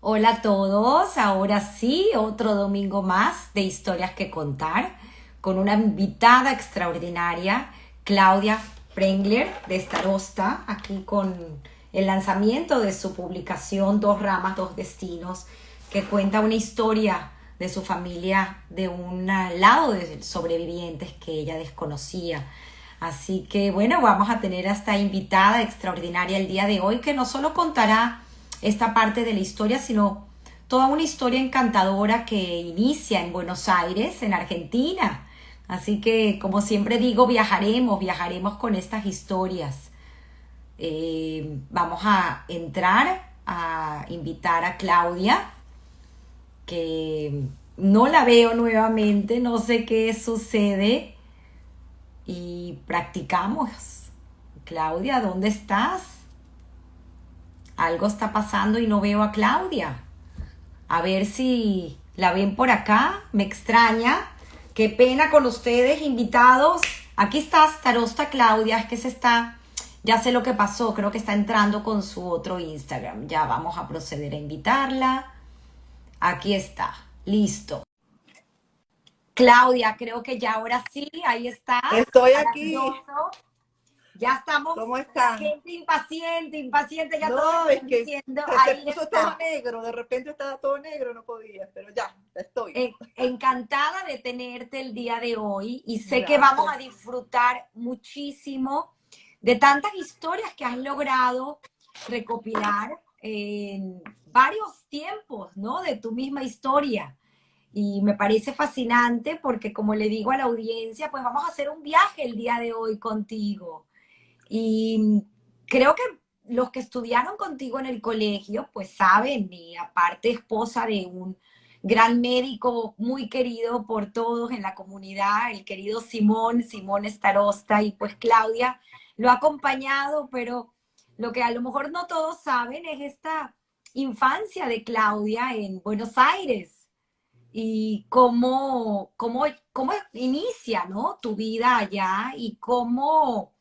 Hola a todos, ahora sí, otro domingo más de historias que contar, con una invitada extraordinaria, Claudia Prengler de Starosta, aquí con el lanzamiento de su publicación Dos ramas, dos destinos, que cuenta una historia de su familia de un lado de sobrevivientes que ella desconocía. Así que bueno, vamos a tener a esta invitada extraordinaria el día de hoy que no solo contará esta parte de la historia, sino toda una historia encantadora que inicia en Buenos Aires, en Argentina. Así que, como siempre digo, viajaremos con estas historias. Vamos a entrar a invitar a Claudia, que no la veo nuevamente, no sé qué sucede y practicamos. Claudia, ¿dónde estás? Algo está pasando y no veo a Claudia. A ver si la ven por acá. Me extraña. Qué pena con ustedes, invitados. Aquí está Starosta Claudia. Es que se está... Ya sé lo que pasó. Creo que está entrando con su otro Instagram. Ya vamos a proceder a invitarla. Aquí está. Listo. Claudia, creo que ya ahora sí. Ahí estás. Estoy aquí. Maravilloso. Ya estamos, ¿Cómo la están? gente impaciente, impaciente, ya todos No, es están que diciendo, se ahí puso todo está. negro. De repente estaba todo negro, no podía, pero ya estoy. Encantada de tenerte el día de hoy y sé que vamos a Gracias. disfrutar muchísimo de tantas historias que has logrado recopilar en varios tiempos, ¿no? De tu misma historia. Y me parece fascinante porque, como le digo a la audiencia, pues vamos a hacer un viaje el día de hoy contigo. Y creo que los que estudiaron contigo en el colegio, pues saben, y aparte esposa de un gran médico muy querido por todos en la comunidad, el querido Simón Starosta, y pues Claudia lo ha acompañado, pero lo que a lo mejor no todos saben es esta infancia de Claudia en Buenos Aires y cómo inicia, ¿no? Tu vida allá y cómo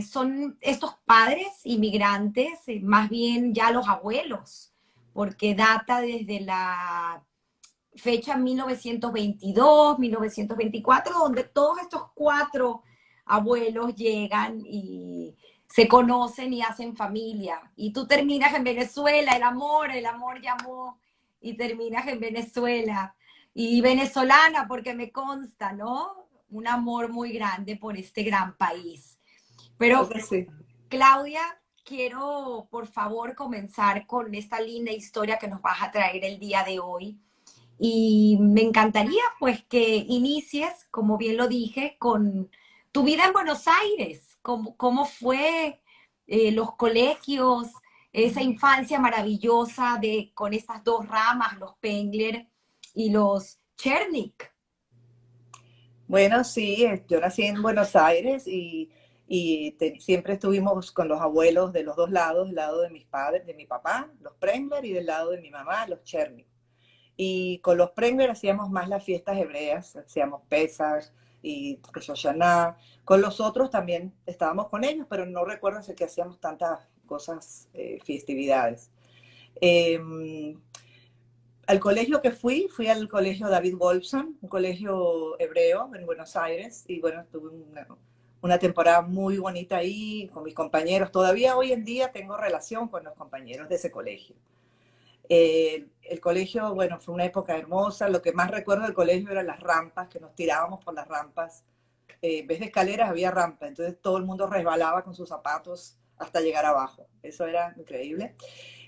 son estos padres inmigrantes, más bien ya los abuelos, porque data desde la fecha 1922, 1924, donde todos estos cuatro abuelos llegan y se conocen y hacen familia. Y tú terminas en Venezuela, el amor llamó y terminas en Venezuela. Y venezolana, porque me consta, ¿no? Un amor muy grande por este gran país. Claro Pero, que sí. Claudia, quiero por favor comenzar con esta linda historia que nos vas a traer el día de hoy. Y me encantaría pues que inicies, como bien lo dije, con tu vida en Buenos Aires, cómo fue los colegios, esa infancia maravillosa con estas dos ramas, los Pengler y los Chernik. Bueno, sí, yo nací en Buenos Aires y siempre estuvimos con los abuelos de los dos lados, del lado de mis padres, de mi papá, los Prengler, y del lado de mi mamá, los Cherny. Y con los Prengler hacíamos más las fiestas hebreas, hacíamos Pesach y Rosh Hashanah. Con los otros también estábamos con ellos, pero no recuerdo si que hacíamos tantas cosas, festividades. Eh, Al colegio que fui al colegio David Wolfson, un colegio hebreo en Buenos Aires, y bueno, tuve una temporada muy bonita ahí con mis compañeros. Todavía hoy en día tengo relación con los compañeros de ese colegio. El colegio, bueno, fue una época hermosa. Lo que más recuerdo del colegio eran las rampas, que nos tirábamos por las rampas. En vez de escaleras había rampa, entonces todo el mundo resbalaba con sus zapatos hasta llegar abajo. Eso era increíble.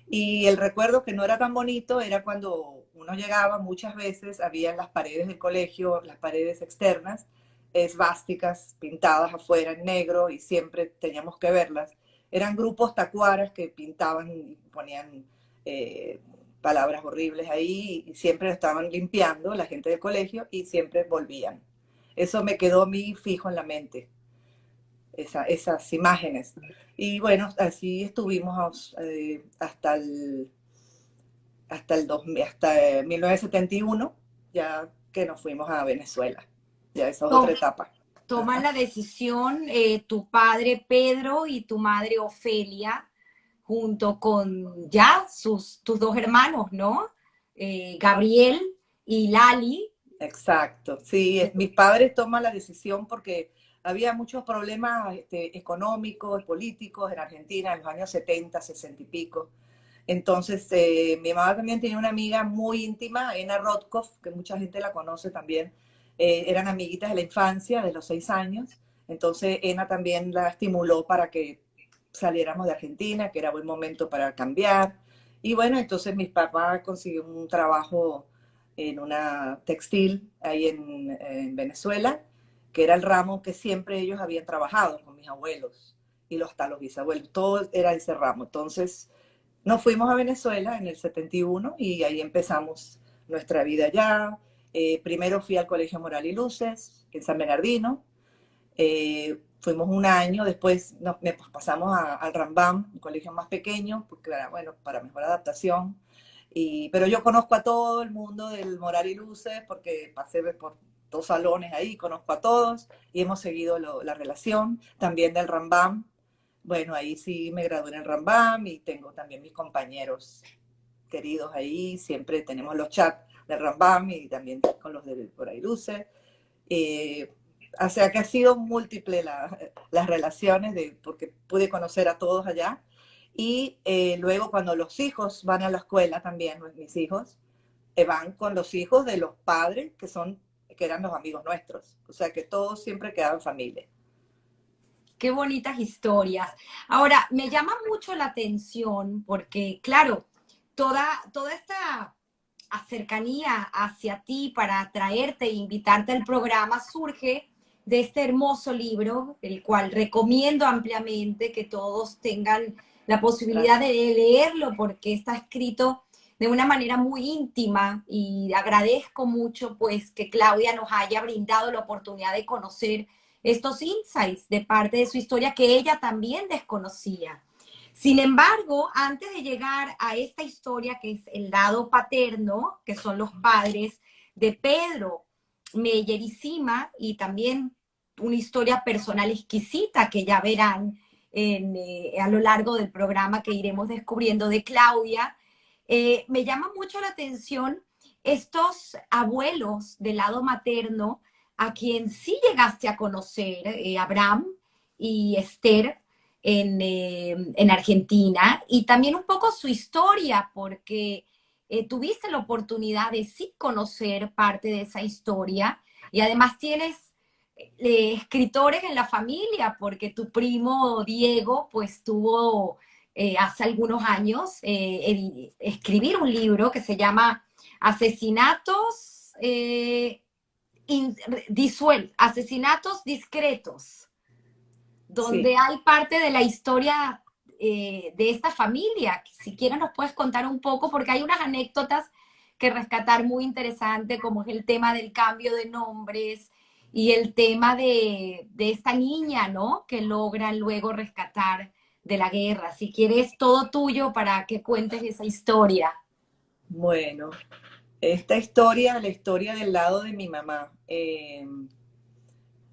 Y el recuerdo que no era tan bonito era cuando uno llegaba, muchas veces había en las paredes del colegio, las paredes externas, esvásticas pintadas afuera en negro y siempre teníamos que verlas. Eran grupos tacuaras que pintaban y ponían eh, palabras horribles ahí y siempre estaban limpiando la gente del colegio y siempre volvían. Eso me quedó a mí fijo en la mente, esas imágenes. Y bueno, así estuvimos hasta 1971, ya que nos fuimos a Venezuela. Ya esa es otra etapa. Toman Ajá. la decisión tu padre Pedro y tu madre Ofelia junto con ya tus dos hermanos, ¿no? Gabriel y Lali. Exacto, sí, mis padres toman la decisión porque había muchos problemas económicos, políticos en Argentina en los años 70, 60 y pico. Entonces, mi mamá también tenía una amiga muy íntima, Ena Rotkopf, que mucha gente la conoce también. Eran amiguitas de la infancia, de los 6 años. Entonces, Ena también la estimuló para que saliéramos de Argentina, que era buen momento para cambiar. Y bueno, entonces mis papás consiguieron un trabajo en una textil ahí en Venezuela, que era el ramo que siempre ellos habían trabajado con mis abuelos y hasta los bisabuelos, todo era ese ramo. Entonces nos fuimos a Venezuela en el 71 y ahí empezamos nuestra vida allá. Primero fui al Colegio Moral y Luces, en San Bernardino. Fuimos un año, después pasamos al Rambam, un colegio más pequeño, porque era, bueno, para mejor adaptación. Pero yo conozco a todo el mundo del Moral y Luces porque pasé por 2 salones ahí, conozco a todos y hemos seguido la relación. También del Rambam. Bueno, ahí sí me gradué en el Rambam y tengo también mis compañeros queridos ahí. Siempre tenemos los chats del Rambam y también con los del Moral y Luces. O sea que ha sido múltiple las relaciones, porque pude conocer a todos allá. Y luego cuando los hijos van a la escuela también, mis hijos, van con los hijos de los padres que eran los amigos nuestros. O sea que todos siempre quedaban familia. Qué bonitas historias. Ahora, me llama mucho la atención porque, claro, toda esta cercanía hacia ti para atraerte e invitarte al programa surge de este hermoso libro, el cual recomiendo ampliamente que todos tengan la posibilidad de leerlo porque está escrito de una manera muy íntima y agradezco mucho pues que Claudia nos haya brindado la oportunidad de conocer estos insights de parte de su historia que ella también desconocía. Sin embargo, antes de llegar a esta historia que es el lado paterno, que son los padres de Pedro Meyer y Sima, y también una historia personal exquisita que ya verán a lo largo del programa que iremos descubriendo de Claudia, me llama mucho la atención estos abuelos del lado materno a quien sí llegaste a conocer, Abraham y Esther, en Argentina, y también un poco su historia, porque tuviste la oportunidad de sí conocer parte de esa historia, y además tienes escritores en la familia, porque tu primo Diego, pues tuvo hace algunos años escribir un libro que se llama Asesinatos Asesinatos Discretos, donde Sí. hay parte de la historia de esta familia. Si quieres nos puedes contar un poco, porque hay unas anécdotas que rescatar muy interesante, como es el tema del cambio de nombres y el tema de esta niña, ¿no? Que logran luego rescatar de la guerra. Si quieres, todo tuyo para que cuentes esa historia. Bueno, esta historia, la historia del lado de mi mamá.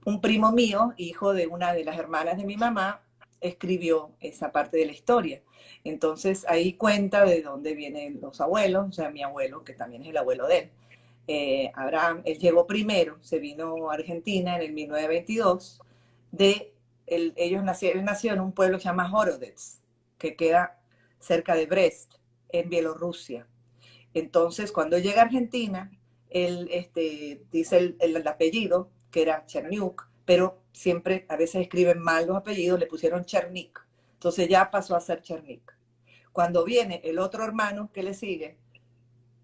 Un primo mío, hijo de una de las hermanas de mi mamá, escribió esa parte de la historia. Entonces ahí cuenta de dónde vienen los abuelos, o sea, mi abuelo, que también es el abuelo de él. Abraham, él llegó primero, se vino a Argentina en el 1922, él nació en un pueblo que se llama Horodets, que queda cerca de Brest, en Bielorrusia. Entonces, cuando llega a Argentina, él dice el apellido, que era Cherniuk, pero siempre a veces escriben mal los apellidos, le pusieron Chernik. Entonces ya pasó a ser Chernik. Cuando viene el otro hermano que le sigue,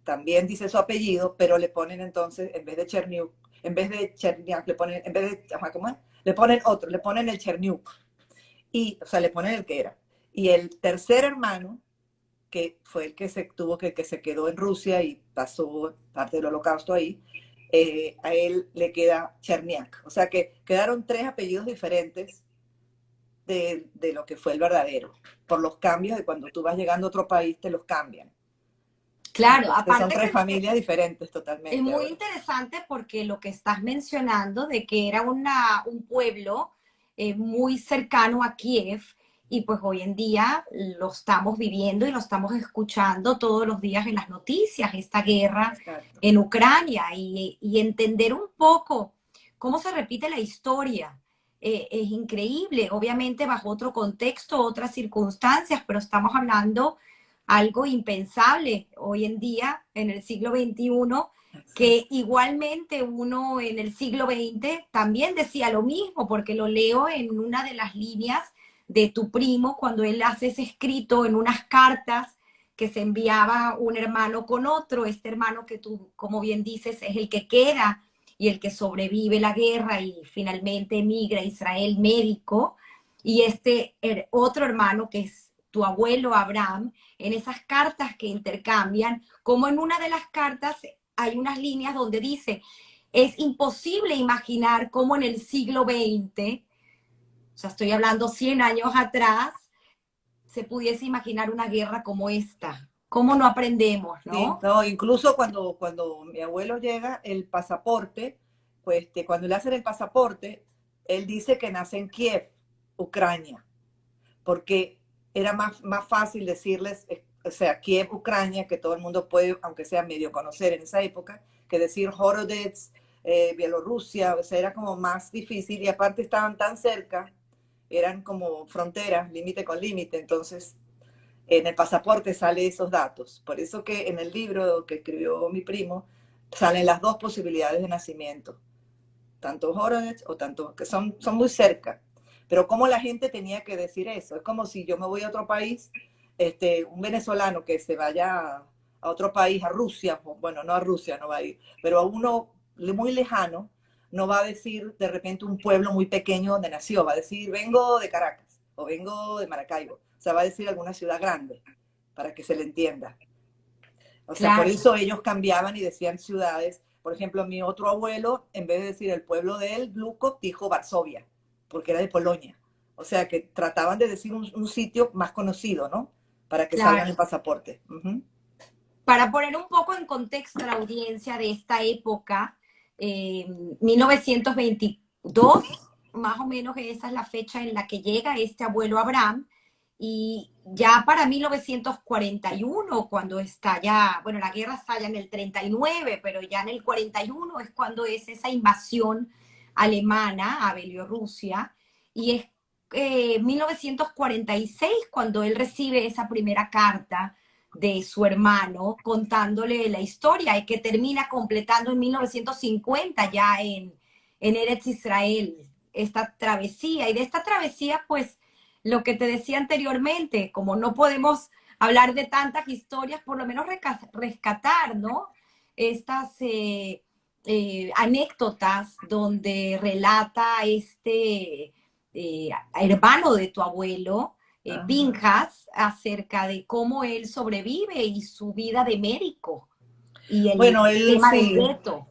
también dice su apellido, pero le ponen entonces, en vez de Cherniuk, en vez de Cherniak, le ponen, en vez de, ¿cómo es? Le ponen otro, le ponen el Cherniuk. Y, o sea, le ponen el que era. Y el tercer hermano, que fue el que se quedó en Rusia y pasó parte del holocausto ahí, a él le queda Cherniak. O sea que quedaron 3 apellidos diferentes de lo que fue el verdadero, por los cambios de cuando tú vas llegando a otro país, te los cambian. Claro, Entonces son aparte 3 familias diferentes es totalmente muy ahora. interesante porque lo que estás mencionando de que era un pueblo muy cercano a Kiev y pues hoy en día lo estamos viviendo y lo estamos escuchando todos los días en las noticias, esta guerra Exacto. en Ucrania y entender un poco cómo se repite la historia. Es increíble, obviamente bajo otro contexto, otras circunstancias, pero estamos hablando algo impensable hoy en día, en el siglo XXI, Exacto. que igualmente uno en el siglo XX también decía lo mismo, porque lo leo en una de las líneas de tu primo cuando él hace ese escrito en unas cartas que se enviaba un hermano con otro, este hermano que tú, como bien dices, es el que queda y el que sobrevive la guerra y finalmente emigra a Israel médico, y este otro hermano que es tu abuelo Abraham, en esas cartas que intercambian, como en una de las cartas hay unas líneas donde dice, es imposible imaginar cómo en el siglo XX, o sea, estoy hablando 100 años atrás, se pudiese imaginar una guerra como esta. ¿Cómo no aprendemos, Sí, no? no, incluso cuando mi abuelo llega, el pasaporte, pues cuando le hacen el pasaporte, él dice que nace en Kiev, Ucrania, porque era más fácil decirles, o sea, Kiev, Ucrania, que todo el mundo puede, aunque sea medio conocer en esa época, que decir Horodets, Bielorrusia, o sea, era como más difícil y aparte estaban tan cerca, eran como fronteras, límite con límite, entonces en el pasaporte sale esos datos. Por eso que en el libro que escribió mi primo salen las dos posibilidades de nacimiento, tanto Horodets o tanto, que son muy cerca. Pero cómo la gente tenía que decir eso. Es como si yo me voy a otro país, un venezolano que se vaya a otro país, a Rusia, bueno, no a Rusia no va a ir, pero a uno muy lejano, no va a decir de repente un pueblo muy pequeño donde nació, va a decir vengo de Caracas o vengo de Maracaibo, o sea, va a decir alguna ciudad grande para que se le entienda. O sea, por Claro. eso ellos cambiaban y decían ciudades. Por ejemplo, mi otro abuelo, en vez de decir el pueblo de él, Gluco, dijo Varsovia, porque era de Polonia. O sea, que trataban de decir un sitio más conocido, ¿no? Para que salgan Claro. el pasaporte. Uh-huh. Para poner un poco en contexto a la audiencia de esta época, 1922, más o menos esa es la fecha en la que llega este abuelo Abraham, y ya para 1941, cuando estalla, bueno, la guerra estalla en el 39, pero ya en el 41 es cuando es esa invasión alemana a Bielorrusia, y es 1946 cuando él recibe esa primera carta de su hermano contándole la historia y que termina completando en 1950 ya en Eretz Israel esta travesía. Y de esta travesía, pues, lo que te decía anteriormente, como no podemos hablar de tantas historias, por lo menos rescatar, ¿no? Estas anécdotas donde relata este hermano de tu abuelo, Ajá. Pinjas, acerca de cómo él sobrevive y su vida de médico y el Bueno, él tema del sí, gueto.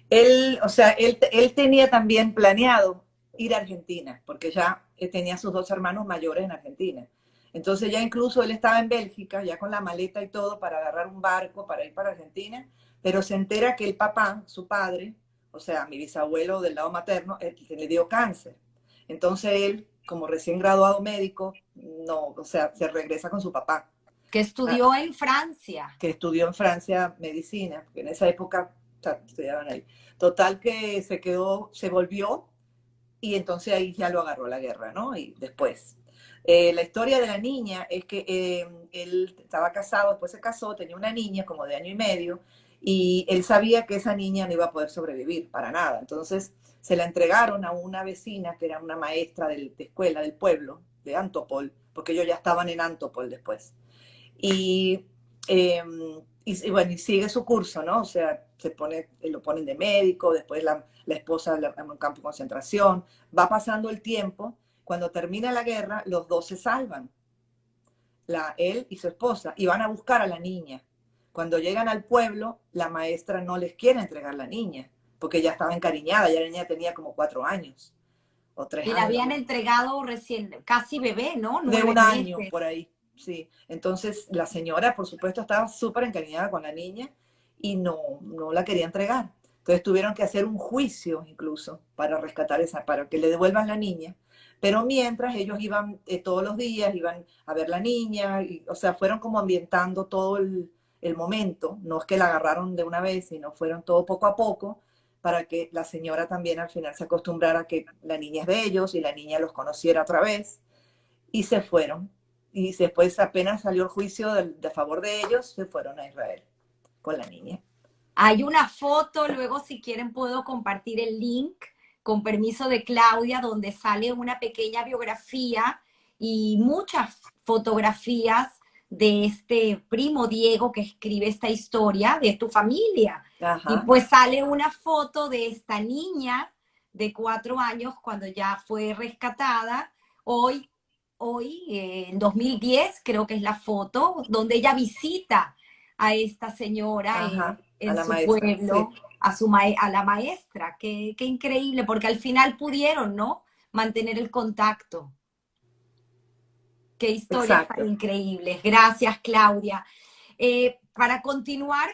él, o sea, él tenía también planeado ir a Argentina, porque ya tenía sus dos hermanos mayores en Argentina. Entonces ya incluso él estaba en Bélgica, ya con la maleta y todo, para agarrar un barco para ir para Argentina, pero se entera que el papá, su padre, o sea, mi bisabuelo del lado materno, le dio cáncer. Entonces él, como recién graduado médico, no, o sea, se regresa con su papá, Que ah, estudió en Francia. que estudió en Francia medicina, porque en esa época estudiaban ahí. Total que se quedó, se volvió y entonces ahí ya lo agarró la guerra, ¿no? Y después. La historia de la niña es que él estaba casado, después se casó, tenía una niña como de año y medio, y él sabía que esa niña no iba a poder sobrevivir para nada. Entonces se la entregaron a una vecina que era una maestra de escuela del pueblo, de Antopol, porque ellos ya estaban en Antopol después. Y, eh, y bueno, y sigue su curso, ¿no? O sea, lo ponen de médico, después la esposa en un campo de concentración, va pasando el tiempo, cuando termina la guerra, los dos se salvan, él y su esposa, y van a buscar a la niña. Cuando llegan al pueblo, la maestra no les quiere entregar la niña, porque ya estaba encariñada, ya la niña tenía como 4 años o tres Y la años, habían entregado recién, casi bebé, ¿no? de Nueve un año por meses. ahí, sí. Entonces la señora, por supuesto, estaba súper encariñada con la niña y no la quería entregar. Entonces tuvieron que hacer un juicio incluso para rescatar esa, para que le devuelvan la niña. Pero mientras ellos iban todos los días, iban a ver la niña, o sea, fueron como ambientando todo el momento, no es que la agarraron de una vez, sino fueron todo poco a poco, para que la señora también al final se acostumbrara a que la niña es de ellos y la niña los conociera otra vez, y se fueron. Y después apenas salió el juicio de favor de ellos, se fueron a Israel con la niña. Hay una foto, luego si quieren puedo compartir el link con permiso de Claudia, donde sale una pequeña biografía y muchas fotografías de este primo Diego que escribe esta historia de tu familia. Y Ajá. pues sale una foto de esta niña de 4 años cuando ya fue rescatada. En 2010 creo que es la foto, donde ella visita a esta señora Ajá, a en la su maestra, pueblo, sí, a la maestra. Qué increíble, porque al final pudieron, ¿no? Mantener el contacto. Qué historias tan exacto. increíbles. Gracias, Claudia. Para continuar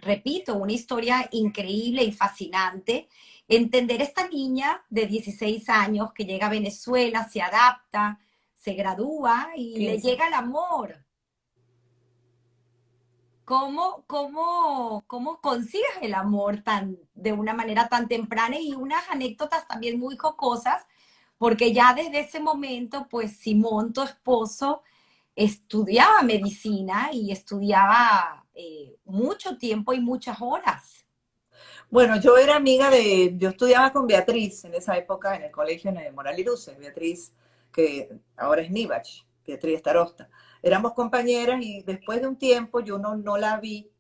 repito, una historia increíble y fascinante, entender esta niña de 16 años que llega a Venezuela, se adapta, se gradúa y le 15. llega el amor. ¿Cómo consigues el amor de una manera tan temprana y unas anécdotas también muy jocosas? Porque ya desde ese momento, pues Simón, tu esposo, estudiaba medicina y estudiaba mucho tiempo y muchas horas. Bueno, yo estudiaba con Beatriz en esa época en el colegio en el Moral Iruce, Beatriz, que ahora es Nivach, Beatriz Starosta. Éramos compañeras y después de un tiempo yo no la vi.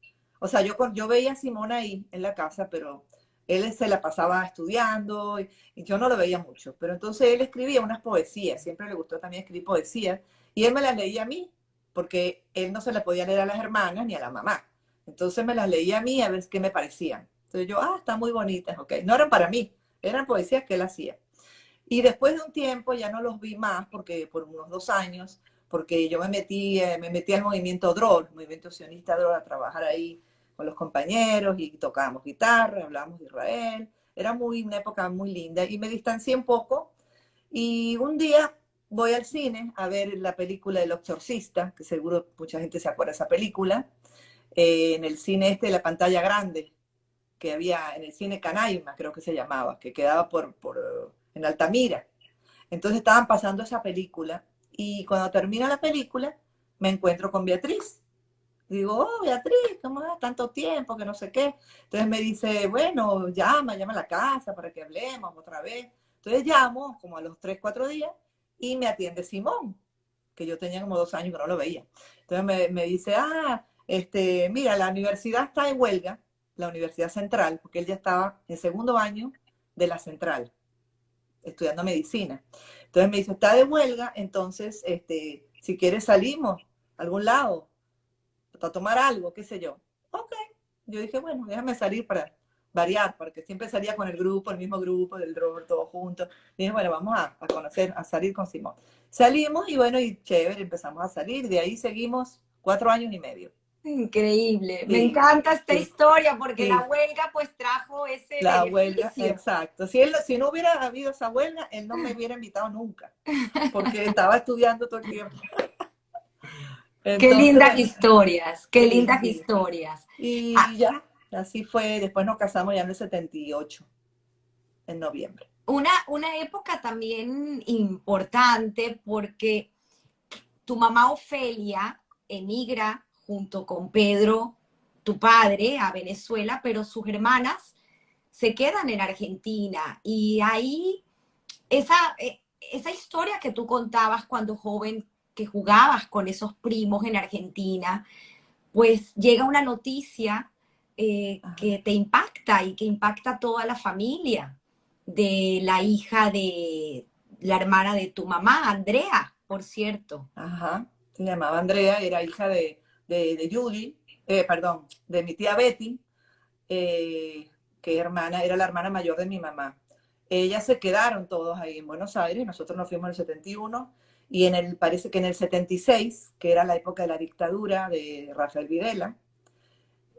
O sea, yo veía a Simón ahí en la casa, pero él se la pasaba estudiando y yo no lo veía mucho. Pero entonces él escribía unas poesías, siempre le gustó también escribir poesías, y él me las leía a mí, porque él no se las podía leer a las hermanas ni a la mamá. Entonces me las leía a mí a ver qué me parecían. Entonces yo, están muy bonitas, ok. No eran para mí, eran poesías que él hacía. Y después de un tiempo ya no los vi más, porque por unos 2 años, porque yo me metí al movimiento DROL, movimiento sionista DROL, a trabajar ahí con los compañeros y tocábamos guitarra, hablábamos de Israel. Era una época muy linda y me distancié un poco. Y un día voy al cine a ver la película del exorcista, que seguro mucha gente se acuerda de esa película, en el cine de la pantalla grande que había en el cine Canaima, creo que se llamaba, que quedaba en Altamira. Entonces estaban pasando esa película y cuando termina la película me encuentro con Beatriz. Digo, oh, Beatriz, ¿cómo es? Tanto tiempo, que no sé qué. Entonces me dice, bueno, llama a la casa para que hablemos otra vez. Entonces llamo como a los 3, 4 días y me atiende Simón, que yo tenía como 2 años que no lo veía. Entonces me dice, mira, la universidad está en huelga, la Universidad Central, porque él ya estaba en segundo año de la Central, estudiando medicina. Entonces me dice, está de huelga, entonces, si quieres salimos a algún lado, a tomar algo, qué sé yo. Ok. Yo dije, bueno, déjame salir para variar, porque siempre salía con el mismo grupo del rol, todos juntos. Y dije, bueno, vamos a conocer, a salir con Simón. Salimos y bueno, y chévere, empezamos a salir. De ahí seguimos 4 años y medio. Increíble. Me Sí, encanta esta sí, historia porque la sí. huelga pues trajo ese La huelga, beneficio. exacto. Si no hubiera habido esa huelga, él no me hubiera invitado nunca, porque estaba estudiando todo el tiempo. Qué Entonces, lindas bueno, historias, qué sí, lindas sí. historias. Ah, Y ya, así fue. Después nos casamos ya en el 78, en noviembre. una época también importante porque tu mamá Ofelia emigra junto con Pedro, tu padre, a Venezuela, pero sus hermanas se quedan en Argentina. Y ahí esa historia que tú contabas cuando joven, que jugabas con esos primos en Argentina, pues llega una noticia Ajá, que te impacta y que impacta a toda la familia de la hija de la hermana de tu mamá, Andrea, por cierto. ajá. Se llamaba Andrea, era hija de Judy, perdón, de mi tía Betty, eh, que era la hermana mayor de mi mamá. Ellas se quedaron todos ahí en Buenos Aires, nosotros nos fuimos en el 71 y parece que en el 76, que era la época de la dictadura de Rafael Videla,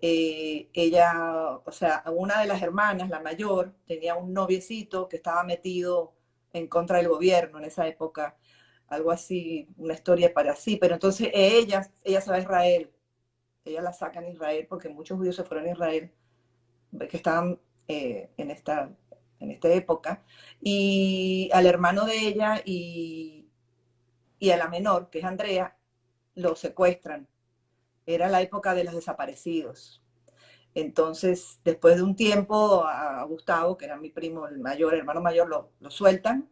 ella, o sea, una de las hermanas, la mayor, tenía un noviecito que estaba metido en contra del gobierno en esa época, algo así, una historia para sí, pero entonces ella se va a Israel, ella la sacan a Israel porque muchos judíos se fueron a Israel, que estaban en esta época, y al hermano de ella y a la menor, que es Andrea, lo secuestran. Era la época de los desaparecidos. Entonces, después de un tiempo, a Gustavo, que era mi primo, el mayor, el hermano mayor, lo sueltan,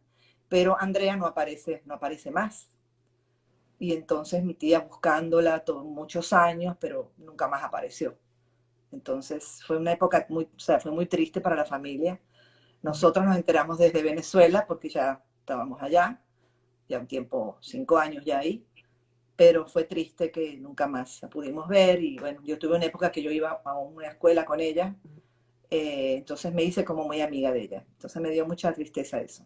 pero Andrea no aparece más. Y entonces mi tía buscándola muchos años, pero nunca más apareció. Entonces fue una época muy, o sea, fue muy triste para la familia. Nosotros nos enteramos desde Venezuela porque ya estábamos allá, ya un tiempo, 5 años ya ahí, pero fue triste que nunca más la pudimos ver. Y bueno, yo tuve una época que yo iba a una escuela con ella, entonces me hice como muy amiga de ella. Entonces me dio mucha tristeza eso.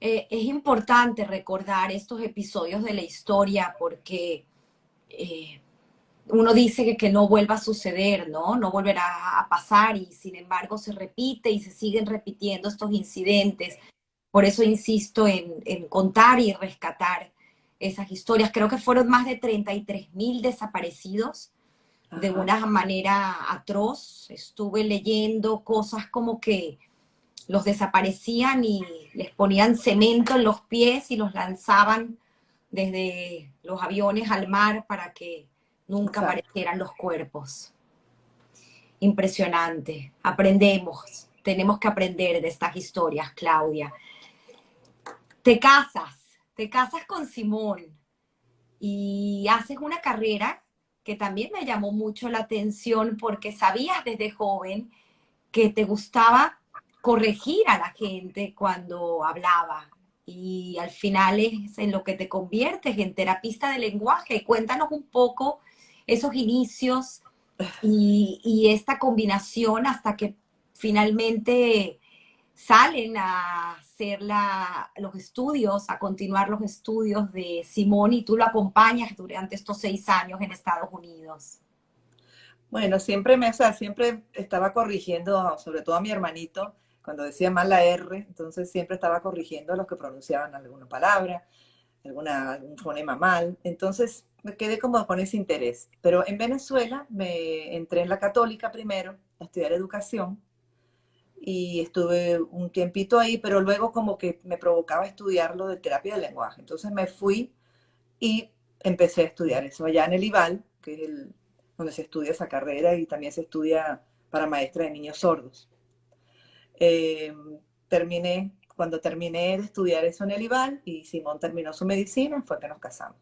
Es importante recordar estos episodios de la historia porque eh, uno dice que no vuelva a suceder, ¿no? No volverá a pasar y sin embargo se repite y se siguen repitiendo estos incidentes. Por eso insisto en contar y rescatar esas historias. Creo que fueron más de 33.000 desaparecidos de Ajá, una manera atroz. Estuve leyendo cosas como que los desaparecían y les ponían cemento en los pies y los lanzaban desde los aviones al mar para que nunca exacto. aparecieran los cuerpos. Impresionante. Aprendemos. Tenemos que aprender de estas historias, Claudia. Te casas, te casas con Simón y haces una carrera que también me llamó mucho la atención porque sabías desde joven que te gustaba corregir a la gente cuando hablaba. Y al final es en lo que te conviertes en terapista de lenguaje. Cuéntanos un poco esos inicios y esta combinación hasta que finalmente salen a hacer los estudios, a continuar los estudios de Simón y tú lo acompañas durante estos 6 años en Estados Unidos. Bueno, o sea, siempre estaba corrigiendo, sobre todo a mi hermanito, cuando decía mal la R, entonces siempre estaba corrigiendo a los que pronunciaban alguna palabra, algún fonema mal. Entonces me quedé como con ese interés. Pero en Venezuela me entré en la Católica primero a estudiar educación y estuve un tiempito ahí, pero luego como que me provocaba estudiar lo de terapia del lenguaje. Entonces me fui y empecé a estudiar eso allá en el IVAL, que es donde se estudia esa carrera y también se estudia para maestra de niños sordos. Eh, cuando terminé de estudiar eso en el IVAL y Simón terminó su medicina, fue que nos casamos.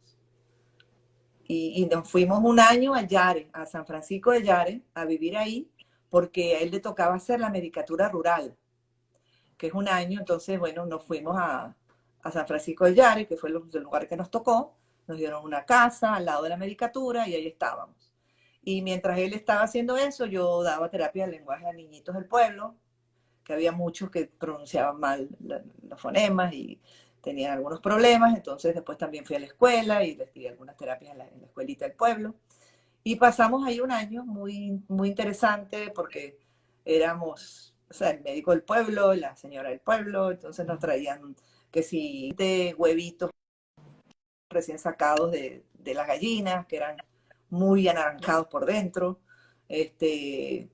Y nos fuimos un año a Yare, a San Francisco de Yare, a vivir ahí, porque a él le tocaba hacer la medicatura rural, que es un año. Entonces, bueno, nos fuimos a San Francisco de Yare, que fue el lugar que nos tocó. Nos dieron una casa al lado de la medicatura y ahí estábamos. Y mientras él estaba haciendo eso, yo daba terapia de lenguaje a niñitos del pueblo, que había muchos que pronunciaban mal los fonemas y tenían algunos problemas. Entonces después también fui a la escuela y les di algunas terapias en la escuelita del pueblo. Y pasamos ahí un año muy, muy interesante porque éramos, o sea, el médico del pueblo, la señora del pueblo, entonces nos traían que si de huevitos recién sacados de las gallinas, que eran muy anaranjados por dentro, este,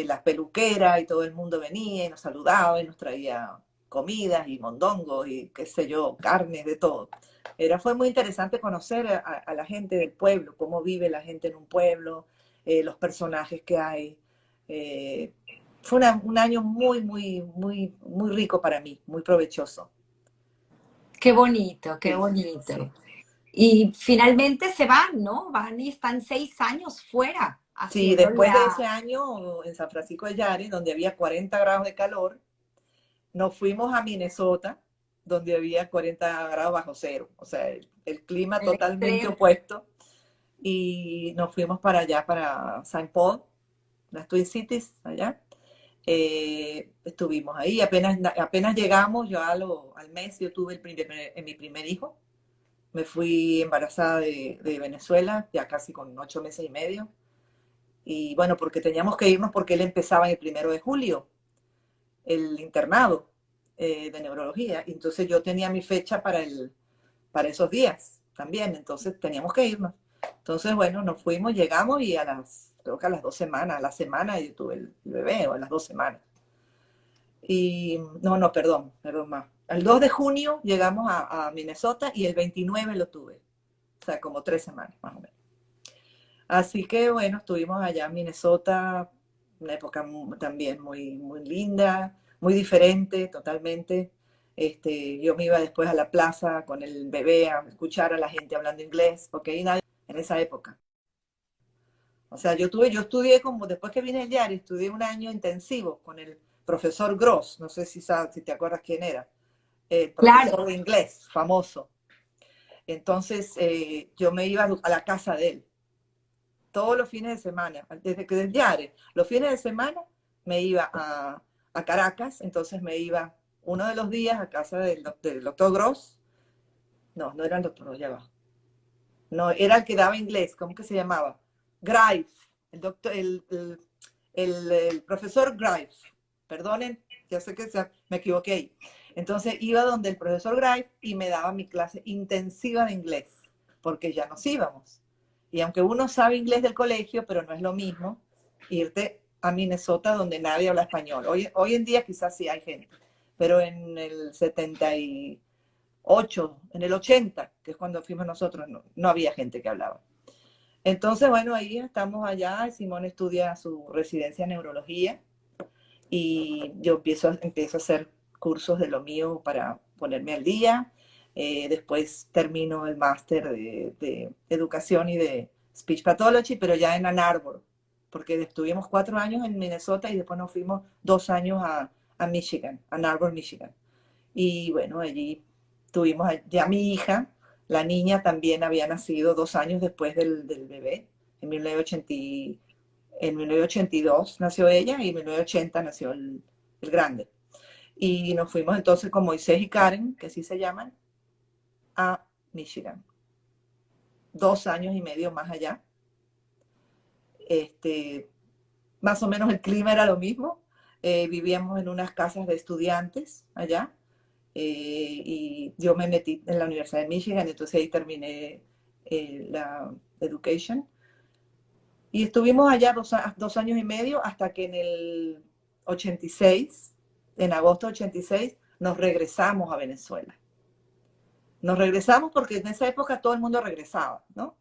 las peluqueras y todo el mundo venía y nos saludaba y nos traía comidas y mondongos y qué sé yo, carnes, de todo. Fue muy interesante conocer a la gente del pueblo, cómo vive la gente en un pueblo, los personajes que hay. Eh, Fue un año muy, muy, muy, muy rico para mí, muy provechoso. Qué bonito, qué Sí, bonito. sí. Y finalmente se van, ¿no? Van y están 6 años fuera Sí, haciendo después de ese la... año en San Francisco de Yari, donde había 40 grados de calor, nos fuimos a Minnesota, donde había 40 grados bajo cero, o sea, el clima el totalmente extremo. opuesto. Y nos fuimos para allá, para Saint Paul, las Twin Cities, allá. Estuvimos ahí, apenas llegamos, yo al mes yo tuve mi primer hijo. Me fui embarazada de Venezuela, ya casi con 8 meses y medio. Y bueno, porque teníamos que irnos porque él empezaba el 1 de julio, el internado. de neurología. Y entonces yo tenía mi fecha para esos días también, entonces teníamos que irnos. Entonces, bueno, nos fuimos, llegamos y creo que a las 2 semanas, a la semana yo tuve el bebé, o a las 2 semanas. Y no, perdón más. El 2 de junio llegamos a Minnesota y el 29 lo tuve. O sea, como 3 semanas más o menos. Así que bueno, estuvimos allá en Minnesota, una época también muy, muy linda, muy diferente totalmente. Yo me iba después a la plaza con el bebé a escuchar a la gente hablando inglés, porque ahí nadie en esa época. O sea, yo estudié como, después que vine allá, estudié un año intensivo con el profesor Gross, no sé si te acuerdas quién era, el Claro. profesor de inglés, famoso. Entonces, yo me iba a la casa de él todos los fines de semana, desde Yare, los fines de semana me iba a Caracas, entonces me iba uno de los días a casa del doctor Gross. No, no era el doctor, no, ya va. No, era el que daba inglés, ¿cómo que se llamaba? Grife, el doctor, el profesor Grife. Perdonen, ya sé que me equivoqué ahí. Entonces iba donde el profesor Grife y me daba mi clase intensiva de inglés, porque ya nos íbamos. Y aunque uno sabe inglés del colegio, pero no es lo mismo irte a Minnesota donde nadie habla español. Hoy en día quizás sí hay gente, pero en el 78, en el 80, que es cuando fuimos nosotros, no había gente que hablaba. Entonces, bueno, ahí estamos allá. Simón estudia su residencia en neurología y yo empiezo a hacer cursos de lo mío para ponerme al día. Después termino el máster de educación y de speech pathology, pero ya en Ann Arbor, porque estuvimos 4 años en Minnesota y después nos fuimos 2 años a Michigan, Ann Arbor, Michigan. Y bueno, allí tuvimos ya mi hija, la niña también había nacido 2 años después del bebé, en 1982 nació ella y en 1980 nació el grande. Y nos fuimos entonces con Moisés y Karen, que así se llaman, a Michigan. 2 años y medio más allá. Más o menos el clima era lo mismo. Vivíamos en unas casas de estudiantes allá. Y yo me metí en la Universidad de Michigan, entonces ahí terminé la education. Y estuvimos allá 2 años y medio hasta que en el 86, en agosto de 86, nos regresamos a Venezuela. Nos regresamos porque en esa época todo el mundo regresaba, ¿no?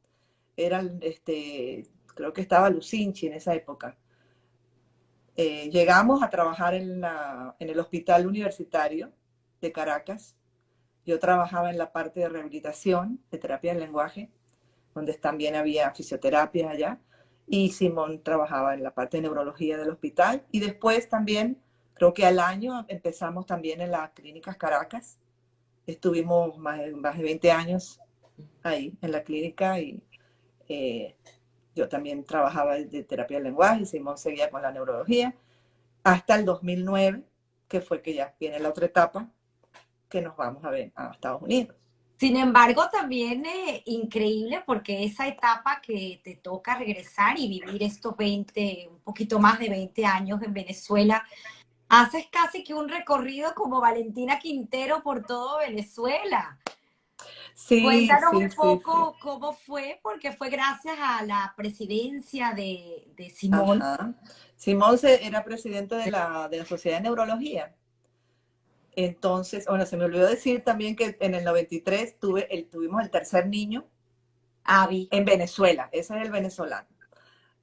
Creo que estaba Lucinchi en esa época. Llegamos a trabajar en el hospital universitario de Caracas. Yo trabajaba en la parte de rehabilitación, de terapia del lenguaje, donde también había fisioterapia allá. Y Simón trabajaba en la parte de neurología del hospital. Y después también, creo que al año, empezamos también en las clínicas Caracas. Estuvimos más de 20 años ahí en la clínica y yo también trabajaba de terapia del lenguaje y Simón seguía con la neurología hasta el 2009, que fue que ya viene la otra etapa, que nos vamos a ver a Estados Unidos. Sin embargo, también increíble porque esa etapa que te toca regresar y vivir estos 20, un poquito más de 20 años en Venezuela, haces casi que un recorrido como Valentina Quintero por todo Venezuela. Sí, Cuéntanos sí, un sí, sí. poco cómo fue, porque fue gracias a la presidencia de Simón. Ajá. Simón era presidente de la Sociedad de Neurología. Entonces, bueno, se me olvidó decir también que en el 93 tuvimos el tercer niño Avi. en Venezuela. Ese es el venezolano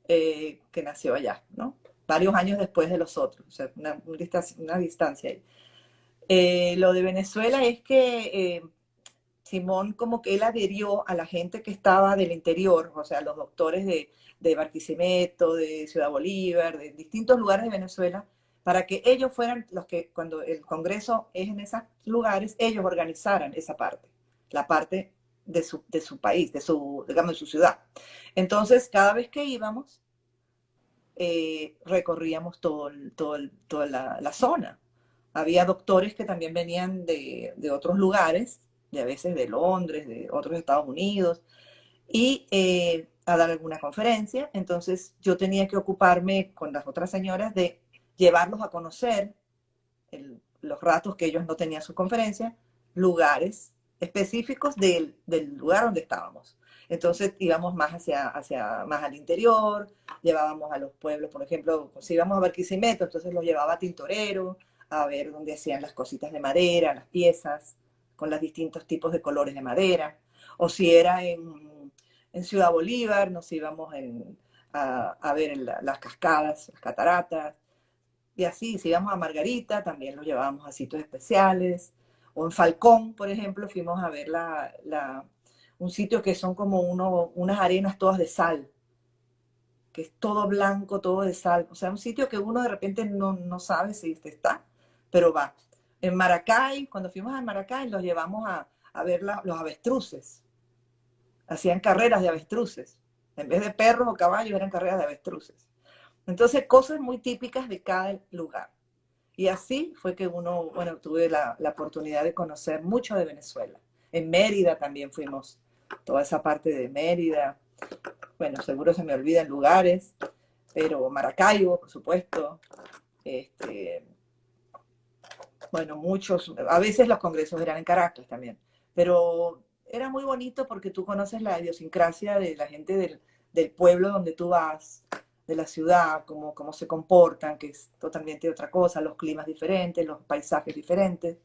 que nació allá, ¿no? Varios años después de los otros, o sea, una distancia ahí. Lo de Venezuela es que Simón como que él adherió a la gente que estaba del interior, o sea, los doctores de Barquisimeto, de Ciudad Bolívar, de distintos lugares de Venezuela, para que ellos fueran los que, cuando el Congreso es en esos lugares, ellos organizaran esa parte, la parte de su país, digamos, de su ciudad. Entonces, cada vez que íbamos, recorríamos toda la zona. Había doctores que también venían de otros lugares, de a veces de Londres, de otros Estados Unidos, y a dar alguna conferencia. Entonces yo tenía que ocuparme con las otras señoras de llevarlos a conocer los ratos que ellos no tenían sus conferencias, lugares específicos del lugar donde estábamos. Entonces íbamos más más al interior, llevábamos a los pueblos, por ejemplo, si íbamos a Barquisimeto, entonces los llevaba a Tintorero, a ver dónde hacían las cositas de madera, las piezas, con los distintos tipos de colores de madera. O si era en Ciudad Bolívar, nos íbamos a ver las cascadas, las cataratas. Y así, si íbamos a Margarita, también los llevábamos a sitios especiales. O en Falcón, por ejemplo, fuimos a ver un sitio que son como unas arenas todas de sal, que es todo blanco, todo de sal. O sea, un sitio que uno de repente no sabe si está, pero va. En Maracay, cuando fuimos a Maracay, los llevamos a ver los avestruces. Hacían carreras de avestruces. En vez de perros o caballos, eran carreras de avestruces. Entonces, cosas muy típicas de cada lugar. Y así fue que tuve la oportunidad de conocer mucho de Venezuela. En Mérida también fuimos, toda esa parte de Mérida. Bueno, seguro se me olvidan lugares, pero Maracaibo, por supuesto. Bueno, muchos, a veces los congresos eran en Caracas también, pero era muy bonito porque tú conoces la idiosincrasia de la gente del pueblo donde tú vas, de la ciudad, cómo se comportan, que es totalmente otra cosa, los climas diferentes, los paisajes diferentes.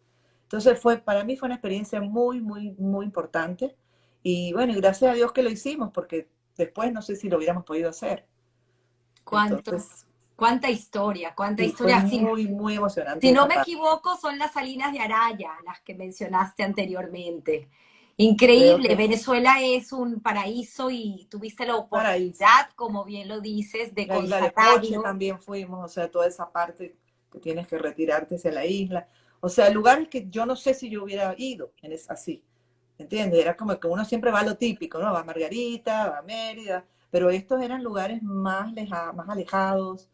Entonces para mí fue una experiencia muy, muy, muy importante. Y bueno, y gracias a Dios que lo hicimos, porque después no sé si lo hubiéramos podido hacer. Entonces, Cuánta historia, cuánta sí, fue historia. muy, muy emocionante Si no esa me parte. equivoco, son las Salinas de Araya, las que mencionaste anteriormente. Creo Increíble, que Venezuela es un paraíso y tuviste la paraíso. oportunidad, como bien lo dices, de La isla de Poche constatarlo. también fuimos, o sea, toda esa parte que tienes que retirarte hacia la isla. O sea, lugares que yo no sé si yo hubiera ido así, ¿entiendes? Era como que uno siempre va a lo típico, ¿no? Va a Margarita, va a Mérida, pero estos eran lugares más alejados,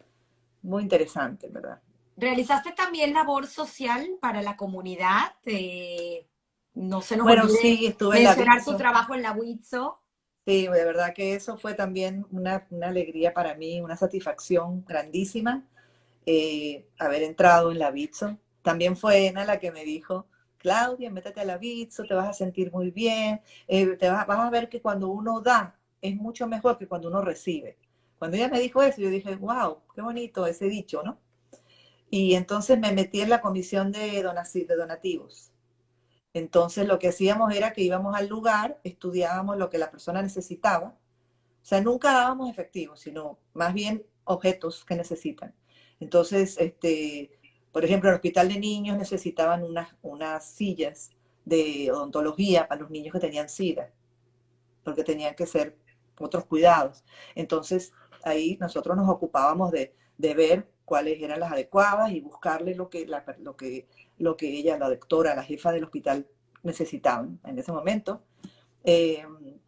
muy interesantes, ¿verdad? ¿Realizaste también labor social para la comunidad? No se nos Bueno, olvide sí, estuve en la mencionar tu Bitso. trabajo en la WITSO. Sí, de verdad que eso fue también una alegría para mí, una satisfacción grandísima haber entrado en la Bitso. También fue Ena la que me dijo, Claudia, métete a la Bitso, te vas a sentir muy bien, vas a ver que cuando uno da es mucho mejor que cuando uno recibe. Cuando ella me dijo eso, yo dije, wow, qué bonito ese dicho, ¿no? Y entonces me metí en la comisión de donativos. Entonces lo que hacíamos era que íbamos al lugar, estudiábamos lo que la persona necesitaba. O sea, nunca dábamos efectivo, sino más bien objetos que necesitan. Entonces, por ejemplo, el hospital de niños necesitaban unas sillas de odontología para los niños que tenían SIDA, porque tenían que ser otros cuidados. Entonces, ahí nosotros nos ocupábamos de ver cuáles eran las adecuadas y buscarle lo que ella, la doctora, la jefa del hospital necesitaban en ese momento.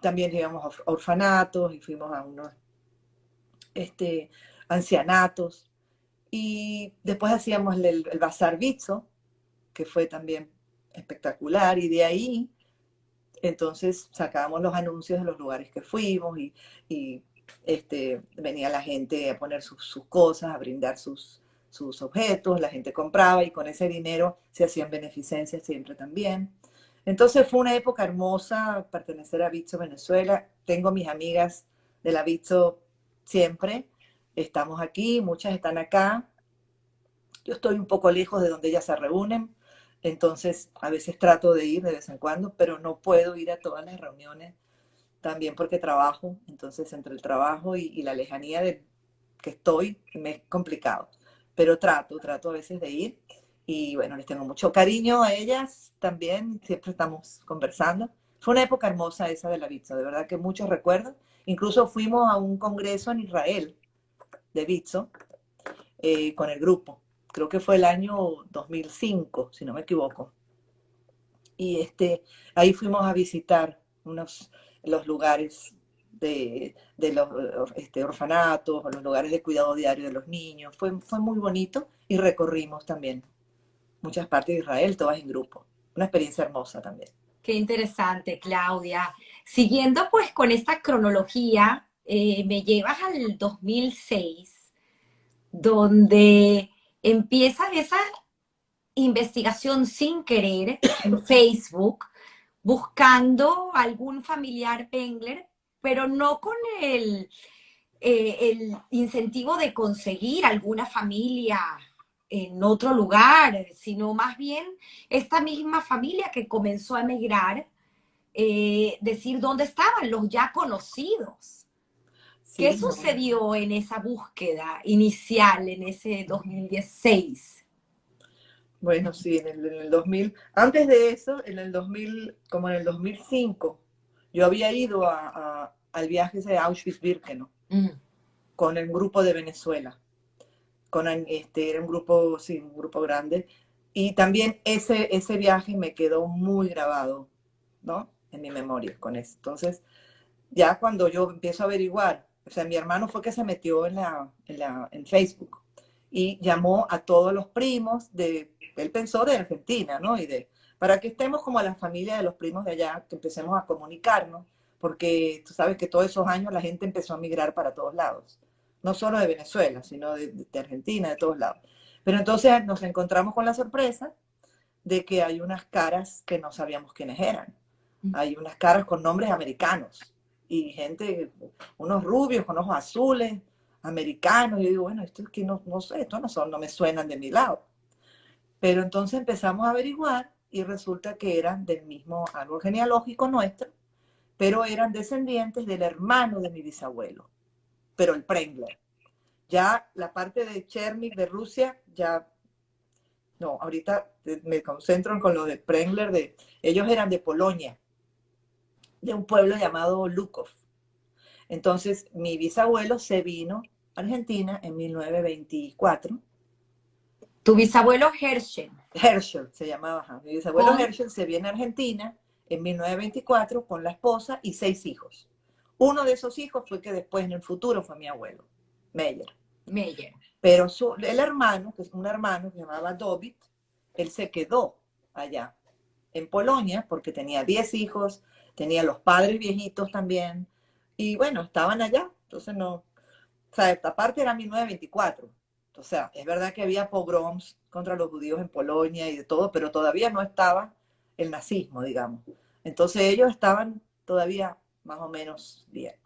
También íbamos a orfanatos y fuimos a unos ancianatos. Y después hacíamos el Bazar Bitso, que fue también espectacular. Y de ahí, entonces, sacábamos los anuncios de los lugares que fuimos y venía la gente a poner sus cosas, a brindar sus objetos, la gente compraba y con ese dinero se hacían beneficencias siempre también. Entonces fue una época hermosa pertenecer a Bitso Venezuela. Tengo mis amigas de la Bitso siempre. Estamos aquí, muchas están acá. Yo estoy un poco lejos de donde ellas se reúnen, entonces a veces trato de ir de vez en cuando, pero no puedo ir a todas las reuniones también porque trabajo. Entonces entre el trabajo y la lejanía de que estoy me es complicado. Pero trato a veces de ir y bueno, les tengo mucho cariño a ellas también, siempre estamos conversando. Fue una época hermosa esa de la Bitso, de verdad que muchos recuerdos. Incluso fuimos a un congreso en Israel de Bitso con el grupo. Creo que fue el año 2005, si no me equivoco. Y ahí fuimos a visitar los lugares de los orfanatos o los lugares de cuidado diario de los niños. Fue muy bonito y recorrimos también muchas partes de Israel, todas en grupo. Una experiencia hermosa también. Qué interesante, Claudia. Siguiendo pues con esta cronología, me llevas al 2006, donde empieza esa investigación sin querer en Facebook, buscando algún familiar Pengler, pero no con el incentivo de conseguir alguna familia en otro lugar, sino más bien esta misma familia que comenzó a emigrar, decir dónde estaban los ya conocidos. ¿Qué Sí, no. sucedió en esa búsqueda inicial, en ese 2016? Bueno, sí, en el 2000, antes de eso, en el 2000, como en el 2005, yo había ido al viaje de Auschwitz-Birkenau Mm. con el grupo de Venezuela. Era un grupo, sí, un grupo grande. Y también ese viaje me quedó muy grabado, ¿no? En mi memoria con eso. Entonces, ya cuando yo empiezo a averiguar, o sea, mi hermano fue que se metió en Facebook y llamó a todos los primos él pensó de Argentina, ¿no? Para que estemos como la familia de los primos de allá, que empecemos a comunicarnos, porque tú sabes que todos esos años la gente empezó a migrar para todos lados, no solo de Venezuela, sino de Argentina, de todos lados. Pero entonces nos encontramos con la sorpresa de que hay unas caras que no sabíamos quiénes eran. Hay unas caras con nombres americanos y gente, unos rubios con ojos azules, americanos. Yo digo, bueno, esto es que no sé, estos no me suenan de mi lado. Pero entonces empezamos a averiguar y resulta que eran del mismo árbol genealógico nuestro, pero eran descendientes del hermano de mi bisabuelo, pero el Prengler. Ya la parte de Chernik, de Rusia, ya no, ahorita me concentro con lo de Prengler, ellos eran de Polonia, de un pueblo llamado Lukov. Entonces, mi bisabuelo se vino a Argentina en 1924. Tu bisabuelo Herschel. Herschel se llamaba. Mi bisabuelo Con Herschel se viene a Argentina en 1924 con la esposa y 6 hijos. Uno de esos hijos fue que después en el futuro fue mi abuelo, Meyer. Meyer. Pero el hermano, que es un hermano que se llamaba Dobit, él se quedó allá en Polonia porque tenía 10 hijos, tenía los padres viejitos también, y bueno, estaban allá, entonces no, o sea, esta parte era 1924, o sea, es verdad que había pogroms contra los judíos en Polonia y de todo, pero todavía no estaba el nazismo, digamos. Entonces ellos estaban todavía más o menos bien.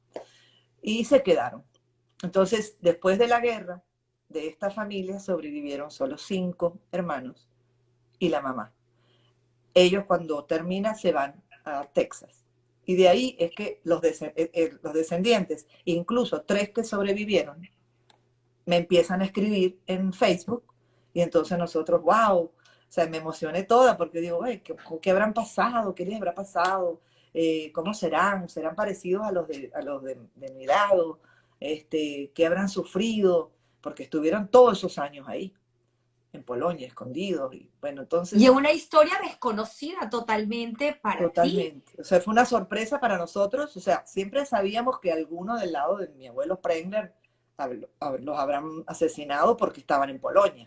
Y se quedaron. Entonces, después de la guerra, de esta familia sobrevivieron solo 5 hermanos y la mamá. Ellos cuando termina se van a Texas. Y de ahí es que los descendientes, incluso 3 que sobrevivieron, me empiezan a escribir en Facebook y entonces nosotros, wow, o sea, me emocioné toda porque digo, ¿qué habrán pasado? ¿Qué les habrá pasado? ¿Cómo serán? ¿Serán parecidos de mi lado? ¿Qué habrán sufrido? Porque estuvieron todos esos años ahí, en Polonia, escondidos. Y bueno, y entonces, una historia desconocida totalmente para ti. totalmente. O sea, fue una sorpresa para nosotros. O sea, siempre sabíamos que alguno del lado de mi abuelo Prengler los habrán asesinado porque estaban en Polonia.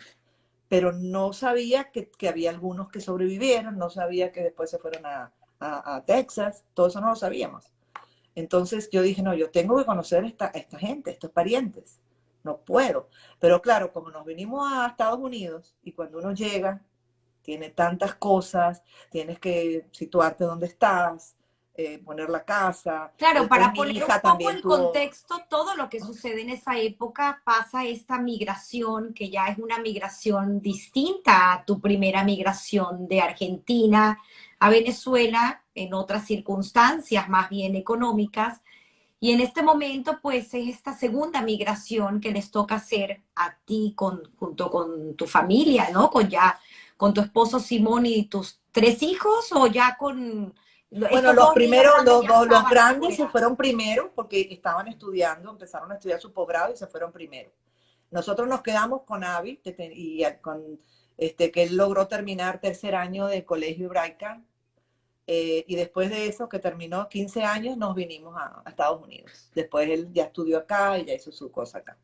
Pero no sabía que había algunos que sobrevivieron, no sabía que después se fueron a Texas, todo eso no lo sabíamos. Entonces yo dije, no, yo tengo que conocer esta gente, estos parientes, no puedo. Pero claro, como nos vinimos a Estados Unidos y cuando uno llega, tiene tantas cosas, tienes que situarte donde estás, poner la casa, Claro, después para mi poner un hija poco también en tuvo, contexto todo lo que sucede en esa época, pasa esta migración, que ya es una migración distinta a tu primera migración de Argentina a Venezuela, en otras circunstancias más bien económicas. Y en este momento, pues es esta segunda migración que les toca hacer a ti junto con tu familia, ¿no? Con tu esposo Simón y tus 3 hijos, o ya con bueno, estos 2 niños grandes ya los estaban grandes se afuera. fueron primero porque estaban estudiando, empezaron a estudiar su posgrado y se fueron primero. Nosotros nos quedamos con Avi que él logró terminar tercer año de colegio hebraica y después de eso, que terminó 15 años, nos vinimos a Estados Unidos. Después él ya estudió acá y ya hizo su cosa acá.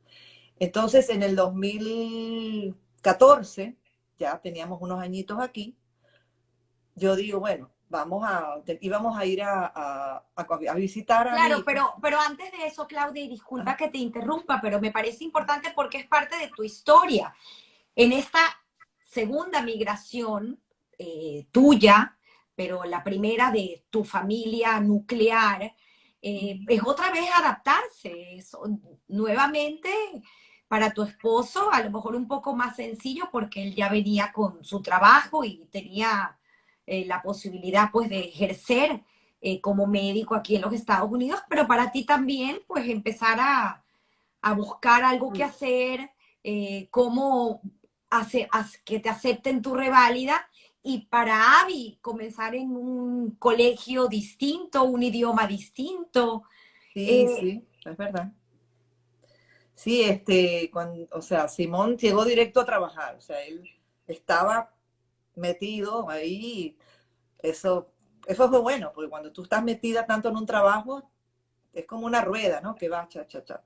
Entonces, en el 2014, ya teníamos unos añitos aquí, yo digo, bueno, íbamos a ir a visitar a mi Claro, hijo. pero antes de eso, Claudia, y disculpa que te interrumpa, pero me parece importante porque es parte de tu historia. En esta segunda migración tuya, pero la primera de tu familia nuclear, es otra vez adaptarse. Nuevamente, para tu esposo, a lo mejor un poco más sencillo porque él ya venía con su trabajo y tenía la posibilidad pues de ejercer como médico aquí en los Estados Unidos, pero para ti también pues empezar a buscar algo que hacer, cómo que te acepten tu reválida, y para Abby comenzar en un colegio distinto, un idioma distinto. Sí, Eh, sí, es verdad. Sí, o sea, Simón llegó directo a trabajar, o sea, él estaba metido ahí, eso, eso fue bueno, porque cuando tú estás metida tanto en un trabajo, es como una rueda, ¿no? Que va, cha, cha, cha.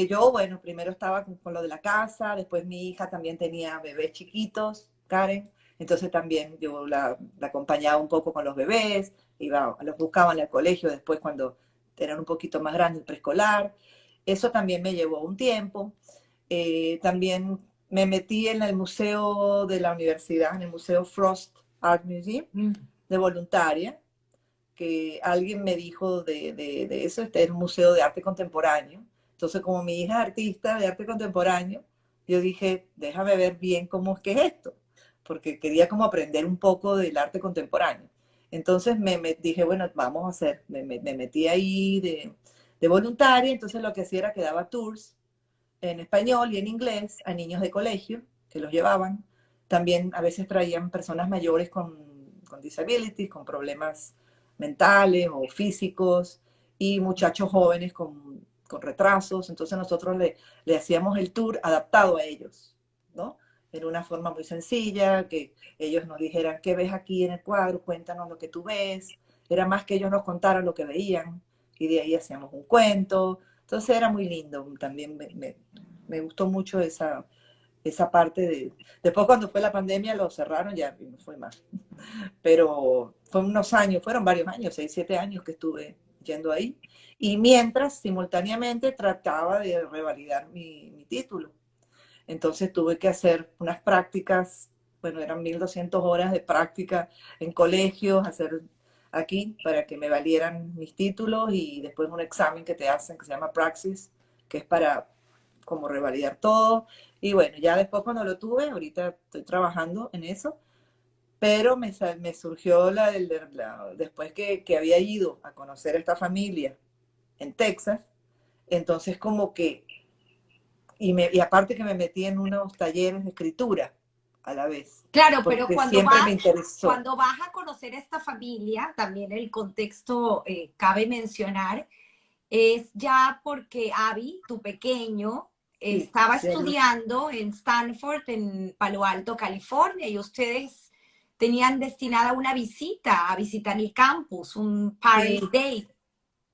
Yo, bueno, primero estaba con lo de la casa, después mi hija también tenía bebés chiquitos, Karen, entonces también yo la acompañaba un poco con los bebés, los buscaba en el colegio después cuando eran un poquito más grandes, el preescolar. Eso también me llevó un tiempo. También me metí en el museo de la universidad, en el Museo Frost Art Museum, de voluntaria, que alguien me dijo de eso, este es un museo de arte contemporáneo. Entonces, como mi hija es artista de arte contemporáneo, yo dije, déjame ver bien cómo es que es esto, porque quería como aprender un poco del arte contemporáneo. Entonces dije, bueno, vamos a hacer, me metí ahí de voluntaria, entonces lo que hacía era que daba tours en español y en inglés a niños de colegio que los llevaban. También a veces traían personas mayores con disabilities, con problemas mentales o físicos, y muchachos jóvenes con retrasos. Entonces nosotros le hacíamos el tour adaptado a ellos, ¿no? En una forma muy sencilla, que ellos nos dijeran, ¿qué ves aquí en el cuadro? Cuéntanos lo que tú ves. Era más que ellos nos contaran lo que veían, y de ahí hacíamos un cuento. Entonces era muy lindo. También me gustó mucho esa parte de... Después cuando fue la pandemia lo cerraron, ya no fue más. Pero fue unos años, fueron varios años, 6, 7 años que estuve yendo ahí. Y mientras, simultáneamente, trataba de revalidar mi título. Entonces tuve que hacer unas prácticas, bueno, eran 1.200 horas de práctica en colegios, hacer aquí para que me valieran mis títulos, y después un examen que te hacen que se llama Praxis, que es para como revalidar todo. Y bueno, ya después cuando lo tuve, ahorita estoy trabajando en eso, pero me surgió después que había ido a conocer a esta familia en Texas, entonces como que, y aparte que me metí en unos talleres de escritura a la vez, claro, pero porque siempre me interesó. cuando vas a conocer a esta familia, también el contexto cabe mencionar, es ya porque Abby, tu pequeño, Sí, estaba sí, estudiando en Stanford, en Palo Alto, California, y ustedes tenían destinada una visita a visitar el campus, un sí, Parents Day.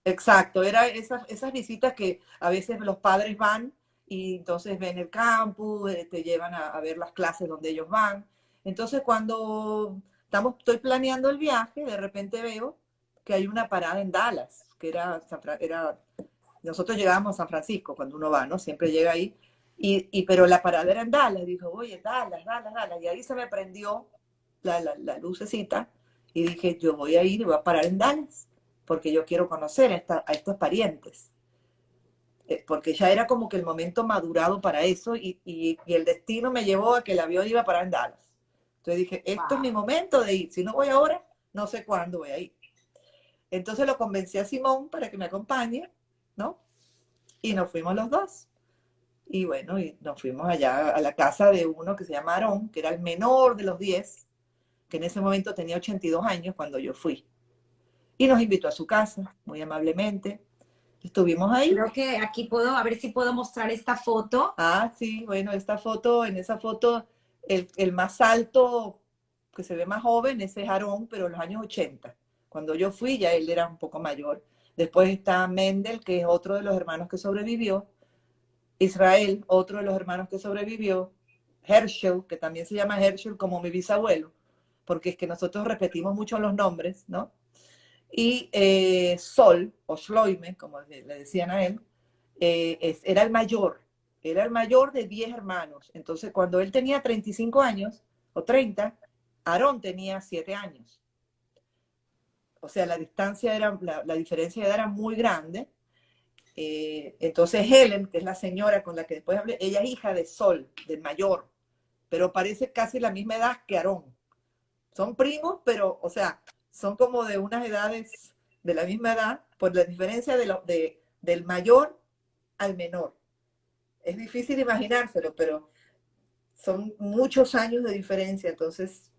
exacto. Era esas visitas que a veces los padres van y entonces ven el campus, te llevan a ver las clases donde ellos van. Entonces cuando estoy planeando el viaje, de repente veo que hay una parada en Dallas, que nosotros llegábamos a San Francisco cuando uno va, ¿no? Siempre llega ahí. Pero la parada era en Dallas. Dijo, oye, Dallas, Dallas, Dallas. Y ahí se me prendió la lucecita y dije, yo voy a ir y voy a parar en Dallas porque yo quiero conocer a estos parientes. Porque ya era como que el momento madurado para eso, y el destino me llevó a que el avión iba a parar en Dallas. Entonces dije, esto es mi Wow. momento de ir. Si no voy ahora, no sé cuándo voy a ir. Entonces lo convencí a Simón para que me acompañe, ¿no? Y nos fuimos los dos. Y bueno, y nos fuimos allá a la casa de uno que se llama Aarón, que era el menor de los 10, que en ese momento tenía 82 años cuando yo fui. Y nos invitó a su casa, muy amablemente. Estuvimos ahí. Creo que aquí puedo, a ver si puedo mostrar esta foto. Ah, sí, bueno, en esa foto, el más alto, que se ve más joven, ese es Aarón, pero en los años 80. Cuando yo fui, ya él era un poco mayor. Después está Mendel, que es otro de los hermanos que sobrevivió. Israel, otro de los hermanos que sobrevivió. Herschel, que también se llama Herschel como mi bisabuelo, porque es que nosotros repetimos mucho los nombres, ¿no? Y Sol, o Shloime, como le decían a él, era el mayor. Era el mayor de 10 hermanos. Entonces, cuando él tenía 35 años, o 30, Aarón tenía 7 años. O sea, la distancia era, la diferencia de edad era muy grande. Entonces Helen, que es la señora con la que después hablé, ella es hija de Sol, del mayor, pero parece casi la misma edad que Aarón. Son primos, pero, o sea, son como de unas edades de la misma edad, por la diferencia del mayor al menor. Es difícil imaginárselo, pero son muchos años de diferencia, entonces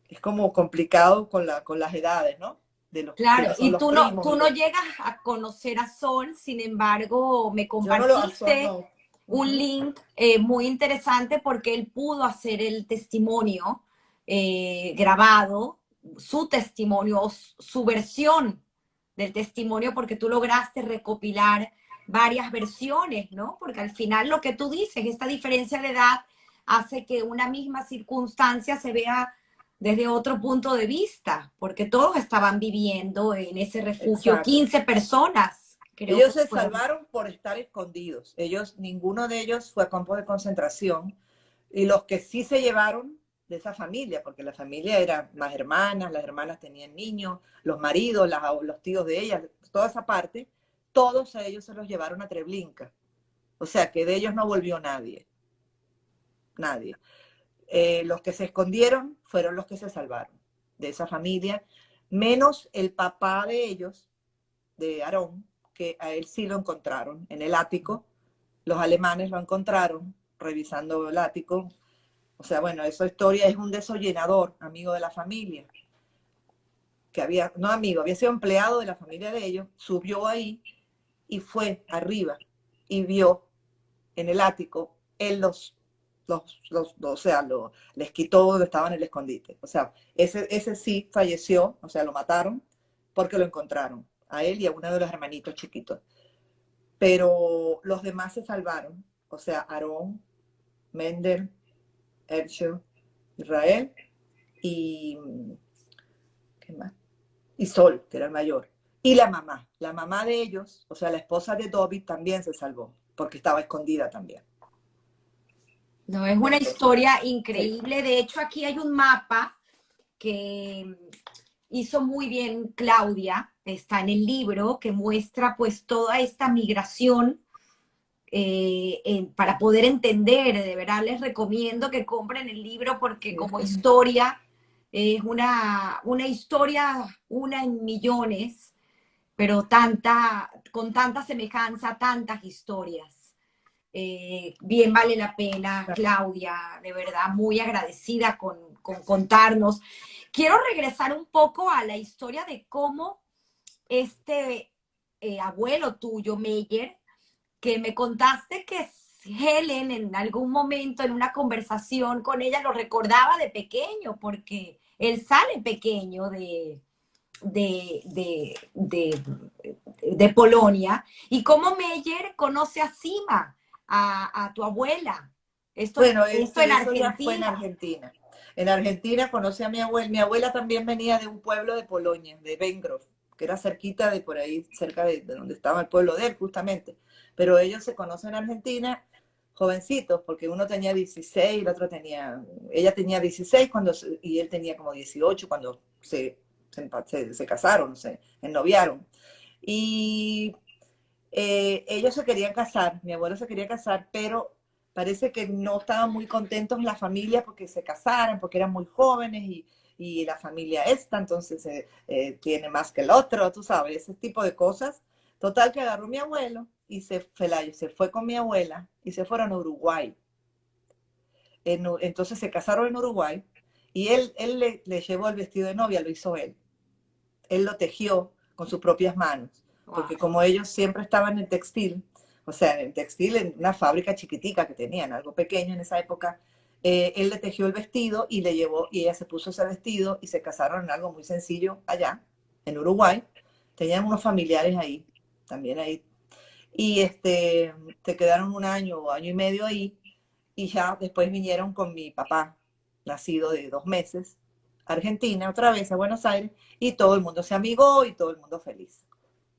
es como complicado con las edades, ¿no? De los Claro, que son y los primos tú y no los... llegas a conocer a Sol, sin embargo, me Yo no lo aso, compartiste no. un Ujú. link muy interesante porque él pudo hacer el testimonio grabado, su testimonio, su versión del testimonio, porque tú lograste recopilar varias versiones, ¿no? Porque al final lo que tú dices, esta diferencia de edad hace que una misma circunstancia se vea desde otro punto de vista, porque todos estaban viviendo en ese refugio, Exacto. 15 personas, creo que Ellos se fueron. salvaron por estar escondidos. Ellos, ninguno de ellos fue a campo de concentración. Y los que sí se llevaron de esa familia, porque la familia era más hermanas, las hermanas tenían niños, los maridos, los tíos de ellas, toda esa parte, todos a ellos se los llevaron a Treblinka. O sea que de ellos no volvió nadie, nadie. Los que se escondieron fueron los que se salvaron de esa familia, menos el papá de ellos, de Aarón, que a él sí lo encontraron en el ático. Los alemanes lo encontraron revisando el ático. O sea, bueno, esa historia es un desollenador, amigo de la familia, que había, no amigo, había sido empleado de la familia de ellos, subió ahí y fue arriba y vio en el ático, él o sea, les quitó donde estaba en el escondite. O sea, ese sí falleció, o sea, lo mataron porque lo encontraron, a él y a uno de los hermanitos chiquitos. Pero los demás se salvaron, o sea, Aarón, Mendel, Herschel, Israel y, ¿qué más? Y Sol, que era el mayor. Y la mamá de ellos, o sea, la esposa de Dobby también se salvó, porque estaba escondida también. No, es una Entonces, historia sí. increíble. De hecho, aquí hay un mapa que hizo muy bien Claudia, está en el libro, que muestra pues toda esta migración para poder entender, de verdad les recomiendo que compren el libro porque como historia es una historia, una en millones, pero con tanta semejanza, tantas historias. Bien vale la pena, Claudia, de verdad, muy agradecida con contarnos. Quiero regresar un poco a la historia de cómo este abuelo tuyo, Meyer, que me contaste que Helen en algún momento en una conversación con ella lo recordaba de pequeño, porque él sale pequeño de, de, de, de Polonia, y cómo Meyer conoce a Sima, a tu abuela. Bueno, Esto en eso ya fue en Argentina. Argentina. En Argentina conocí a mi abuela. Mi abuela también venía de un pueblo de Polonia, de Bengrov, que era cerquita de por ahí, cerca de donde estaba el pueblo de él, justamente. Pero ellos se conocen en Argentina jovencitos, porque uno tenía 16, el otro tenía, ella tenía 16 y él tenía como 18 cuando se casaron, se ennoviaron. Y ellos se querían casar, mi abuelo se quería casar, pero parece que no estaban muy contentos la familia porque se casaran, porque eran muy jóvenes y la familia esta, entonces tiene más que el otro, tú sabes, ese tipo de cosas. Total que agarró mi abuelo y se fue con mi abuela y se fueron a Uruguay. Entonces se casaron en Uruguay y él le llevó el vestido de novia, lo hizo él. Él lo tejió con sus propias manos, Wow. porque como ellos siempre estaban en textil, o sea, en textil, en una fábrica chiquitica que tenían, algo pequeño en esa época, él le tejió el vestido y le llevó, y ella se puso ese vestido y se casaron en algo muy sencillo allá, en Uruguay. Tenían unos familiares ahí, también ahí. Y se quedaron un año o año y medio ahí, y ya después vinieron con mi papá, nacido de 2 meses, a Argentina, otra vez a Buenos Aires, y todo el mundo se amigó y todo el mundo feliz.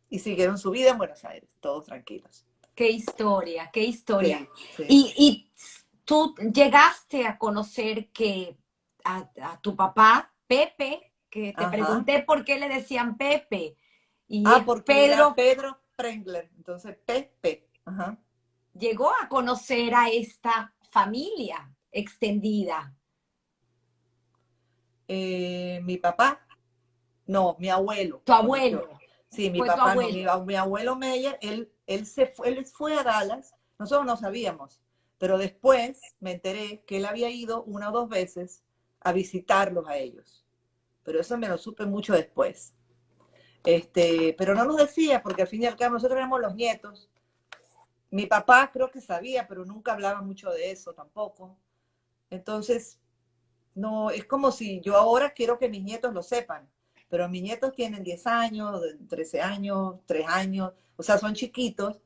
Y siguieron su vida en Buenos Aires, todos tranquilos. Qué historia, qué historia. Sí, sí. Y tú llegaste a conocer que a tu papá, Pepe, que te Ajá. pregunté por qué le decían Pepe, y Ah, es porque era Pedro, Pedro Prengler, entonces Pepe. Ajá. llegó a conocer a esta familia extendida. Mi papá, no, mi abuelo Tu conoció. abuelo, Sí, mi fue tu papá no, abuelo. mi abuelo Meyer, él fue a Dallas, nosotros no sabíamos, pero después me enteré que él había ido una o dos veces a visitarlos a ellos, pero eso me lo supe mucho después. Pero no nos decía, porque al fin y al cabo nosotros éramos los nietos. Mi papá creo que sabía, pero nunca hablaba mucho de eso tampoco. Entonces, no, es como si yo ahora quiero que mis nietos lo sepan, pero mis nietos tienen 10 años, 13 años, 3 años, o sea, son chiquitos.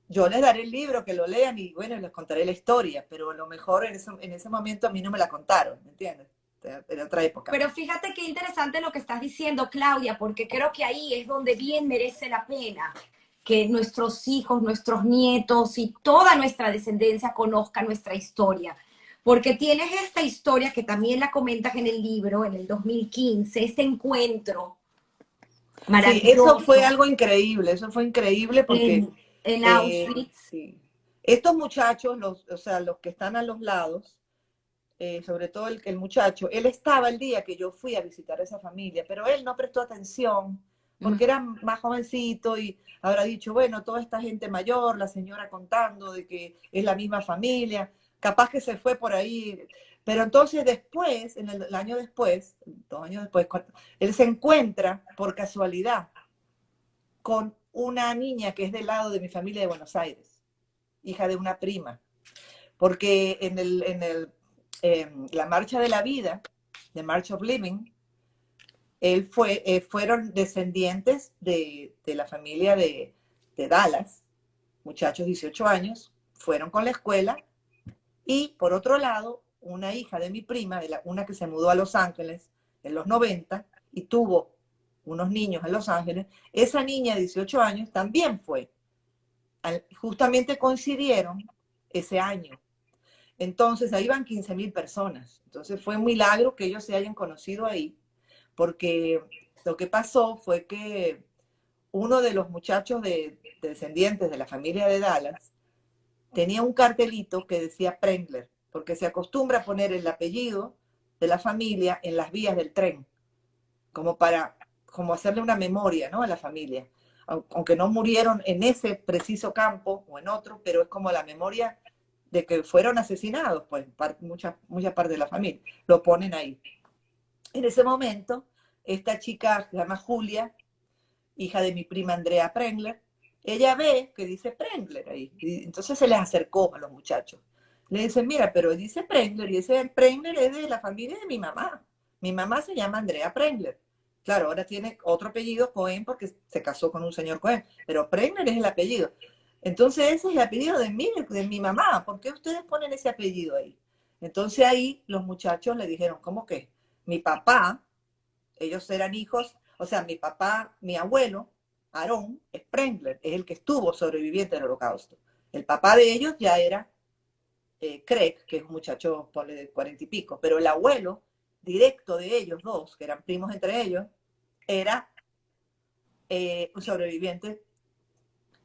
Yo les daré el libro, que lo lean y bueno, les contaré la historia, pero a lo mejor en ese momento a mí no me la contaron, ¿me entiendes? Era otra época. Pero fíjate qué interesante lo que estás diciendo, Claudia, porque creo que ahí es donde bien merece la pena que nuestros hijos, nuestros nietos y toda nuestra descendencia conozcan nuestra historia. Porque tienes esta historia que también la comentas en el libro, en el 2015, este encuentro Sí, maravilloso eso fue increíble porque en Auschwitz. sí. Estos muchachos, o sea, los que están a los lados, sobre todo el muchacho, él estaba el día que yo fui a visitar a esa familia, pero él no prestó atención porque era más jovencito y habrá dicho, bueno, toda esta gente mayor, la señora contando de que es la misma familia, capaz que se fue por ahí. Pero entonces después, el año después, 2 años después, él se encuentra por casualidad con una niña que es del lado de mi familia de Buenos Aires, hija de una prima, porque la Marcha de la Vida, the March of Living, fueron descendientes de la familia de Dallas, muchachos 18 años, fueron con la escuela y por otro lado, una hija de mi prima, una que se mudó a Los Ángeles en los 90 y tuvo unos niños en Los Ángeles, esa niña de 18 años también fue. Justamente coincidieron ese año. Entonces, ahí van 15.000 personas. Entonces, fue un milagro que ellos se hayan conocido ahí, porque lo que pasó fue que uno de los muchachos de descendientes de la familia de Dallas tenía un cartelito que decía Prengler, porque se acostumbra a poner el apellido de la familia en las vías del tren, como hacerle una memoria, ¿no?, a la familia. Aunque no murieron en ese preciso campo o en otro, pero es como la memoria de que fueron asesinados, pues mucha parte de la familia, lo ponen ahí. En ese momento, esta chica se llama Julia, hija de mi prima Andrea Prengler, ella ve que dice Prengler ahí, y entonces se les acercó a los muchachos. Le dicen, mira, pero dice Prengler, y ese Prengler es de la familia de mi mamá. Mi mamá se llama Andrea Prengler. Claro, ahora tiene otro apellido, Cohen, porque se casó con un señor Cohen, pero Prengler es el apellido. Entonces ese es el apellido de mi mamá. ¿Por qué ustedes ponen ese apellido ahí? Entonces ahí los muchachos le dijeron, ¿cómo que? Mi papá, ellos eran hijos, o sea, mi papá, mi abuelo, Aarón Sprengler, es el que estuvo sobreviviente del Holocausto. El papá de ellos ya era Craig, que es un muchacho de 40 y pico, pero el abuelo directo de ellos dos, que eran primos entre ellos, era un sobreviviente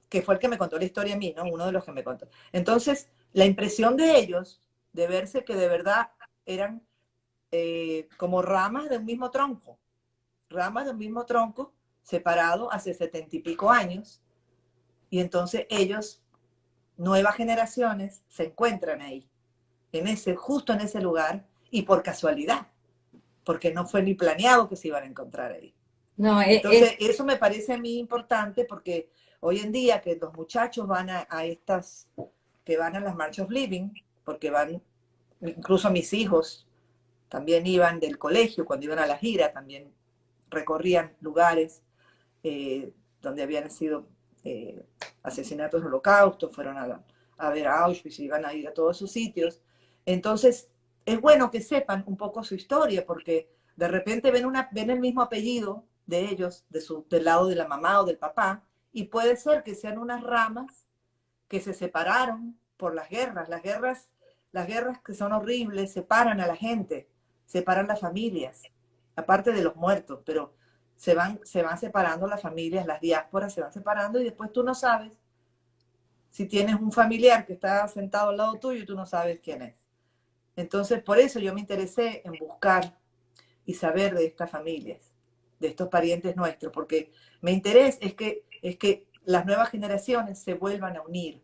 que fue el que me contó la historia a mí, ¿no? Uno de los que me contó. Entonces, la impresión de ellos, de verse que de verdad eran como ramas de un mismo tronco, separado hace 70 y pico años, y entonces ellos, nuevas generaciones, se encuentran ahí, justo en ese lugar, y por casualidad, porque no fue ni planeado que se iban a encontrar ahí. No, Entonces, eso me parece a mí importante porque hoy en día que los muchachos van que van a las March of Living, porque van, incluso mis hijos también iban del colegio, cuando iban a la gira, también recorrían lugares donde habían sido asesinatos del holocausto, fueron a ver a Auschwitz y iban a ir a todos sus sitios. Entonces, es bueno que sepan un poco su historia, porque de repente ven el mismo apellido de ellos, del lado de la mamá o del papá, y puede ser que sean unas ramas que se separaron por las guerras. Las guerras que son horribles separan a la gente, separan las familias, aparte de los muertos, pero se van separando las familias, las diásporas se van separando y después tú no sabes si tienes un familiar que está sentado al lado tuyo y tú no sabes quién es. Entonces, por eso yo me interesé en buscar y saber de estas familias, de estos parientes nuestros, porque mi interés es que las nuevas generaciones se vuelvan a unir.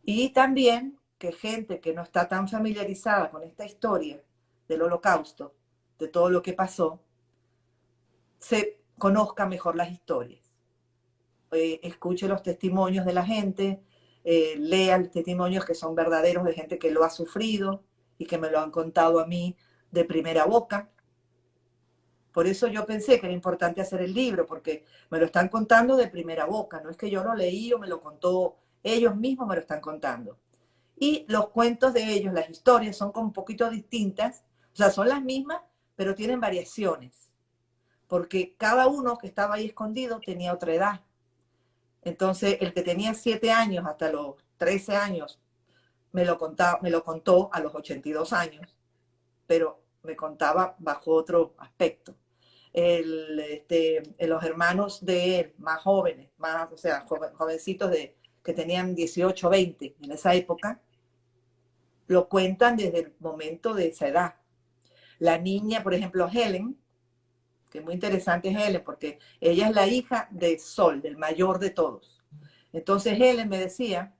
Y también que gente que no está tan familiarizada con esta historia del Holocausto, de todo lo que pasó, se conozca mejor las historias. Escuche los testimonios de la gente, lea los testimonios que son verdaderos de gente que lo ha sufrido y que me lo han contado a mí de primera boca. Por eso yo pensé que era importante hacer el libro, porque me lo están contando de primera boca, no es que yo lo leí o me lo contó, ellos mismos me lo están contando. Y los cuentos de ellos, las historias, son como un poquito distintas, o sea, son las mismas, pero tienen variaciones, porque cada uno que estaba ahí escondido tenía otra edad. Entonces, el que tenía 7 años hasta los 13 años me lo contó a los 82 años, pero me contaba bajo otro aspecto. Los hermanos de él, más jóvenes, o sea, jovencitos que tenían 18, 20 en esa época, lo cuentan desde el momento de esa edad. La niña, por ejemplo, Helen, que es muy interesante Helen, porque ella es la hija de Sol, del mayor de todos. Entonces Helen me decía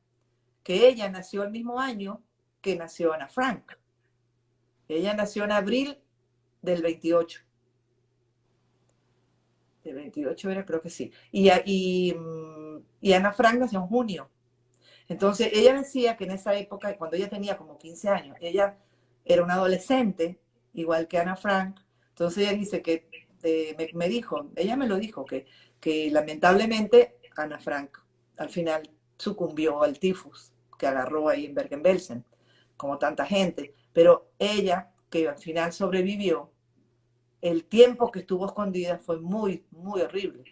que ella nació el mismo año que nació Ana Frank. Ella nació en abril del 28. Del 28 era, creo que sí. Y Ana Frank nació en junio. Entonces ella decía que en esa época, cuando ella tenía como 15 años, ella era una adolescente, igual que Ana Frank. Entonces ella dice que, me dijo, ella me lo dijo, que lamentablemente Ana Frank al final sucumbió al tifus que agarró ahí en Bergen-Belsen, como tanta gente. Pero ella, que al final sobrevivió, el tiempo que estuvo escondida fue muy, muy horrible,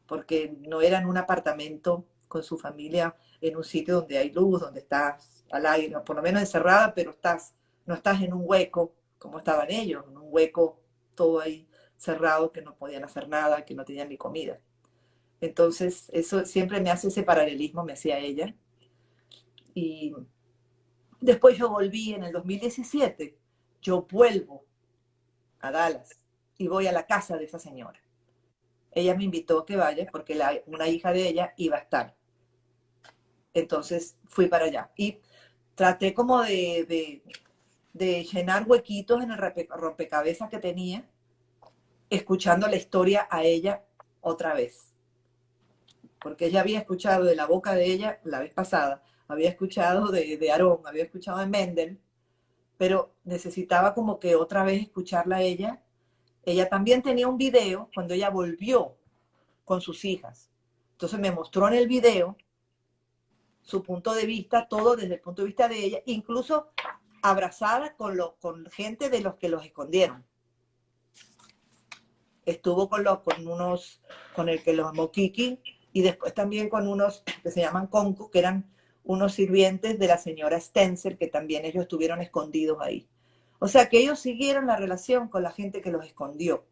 porque no era en un apartamento con su familia, en un sitio donde hay luz, donde estás al aire, por lo menos encerrada, pero no estás en un hueco como estaban ellos, en un hueco todo ahí cerrado, que no podían hacer nada, que no tenían ni comida. Entonces, eso siempre me hace ese paralelismo, me hacía ella. Y después yo volví en el 2017, yo vuelvo a Dallas y voy a la casa de esa señora. Ella me invitó a que vaya porque una hija de ella iba a estar. Entonces fui para allá y traté como de llenar huequitos en el rompecabezas que tenía, escuchando la historia a ella otra vez. Porque ella había escuchado de la boca de ella la vez pasada, había escuchado de Aarón, había escuchado de Mendel, pero necesitaba como que otra vez escucharla a ella. Ella también tenía un video cuando ella volvió con sus hijas. Entonces me mostró en el video su punto de vista, todo desde el punto de vista de ella, incluso abrazada con gente de los que los escondieron. Estuvo con el que los amó Kiki, y después también con unos que se llaman Conco, que eran unos sirvientes de la señora Stenzel, que también ellos estuvieron escondidos ahí. O sea que ellos siguieron la relación con la gente que los escondió.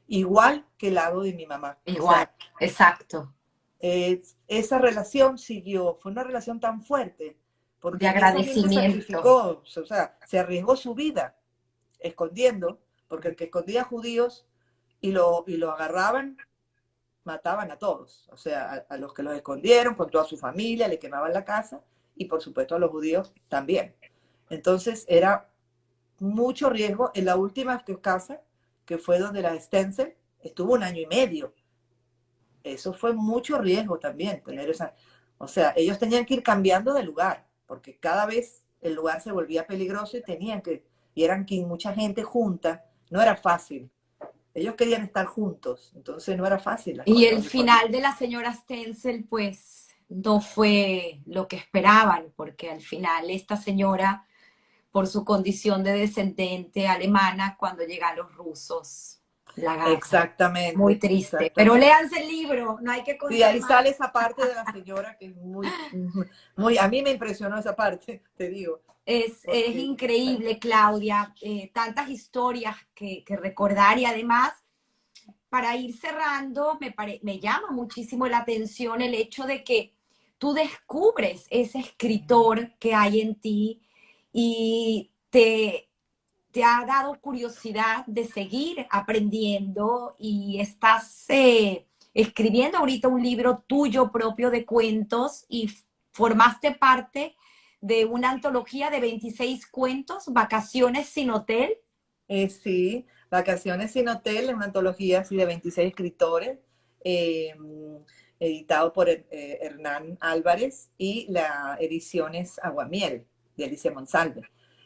Igual que el lado de mi mamá. Igual, o sea, exacto. Esa relación siguió, fue una relación tan fuerte, porque de agradecimiento. Ella se sacrificó, o sea, se arriesgó su vida escondiendo, porque el que escondía judíos y lo agarraban, mataban a todos, o sea, a los que los escondieron, con toda su familia, le quemaban la casa, y por supuesto a los judíos también. Entonces era mucho riesgo. En la última casa, que fue donde la Stenzel, estuvo 1 año y medio. Eso fue mucho riesgo también, tener esa... O sea, ellos tenían que ir cambiando de lugar, porque cada vez el lugar se volvía peligroso y eran mucha gente junta, no era fácil. Ellos querían estar juntos, entonces no era fácil. Y el final de la señora Stenzel, pues, no fue lo que esperaban, porque al final esta señora, por su condición de descendente alemana, cuando llegan los rusos, La gata. Muy Exactamente, triste. Pero exactamente. léanse el libro, no hay que Sí, contar ahí más. sale esa parte de la señora que es muy, a mí me impresionó esa parte, te digo, Es porque, increíble, Claudia, tantas historias que recordar y además, para ir cerrando, me llama muchísimo la atención el hecho de que tú descubres ese escritor que hay en ti y te ha dado curiosidad de seguir aprendiendo y estás escribiendo ahorita un libro tuyo propio de cuentos y formaste parte de una antología de 26 cuentos, Vacaciones sin hotel. sí, Vacaciones sin Hotel es una antología así de 26 escritores, eh, editado por Hernán Álvarez y la edición es Aguamiel, de Alicia Monsalve.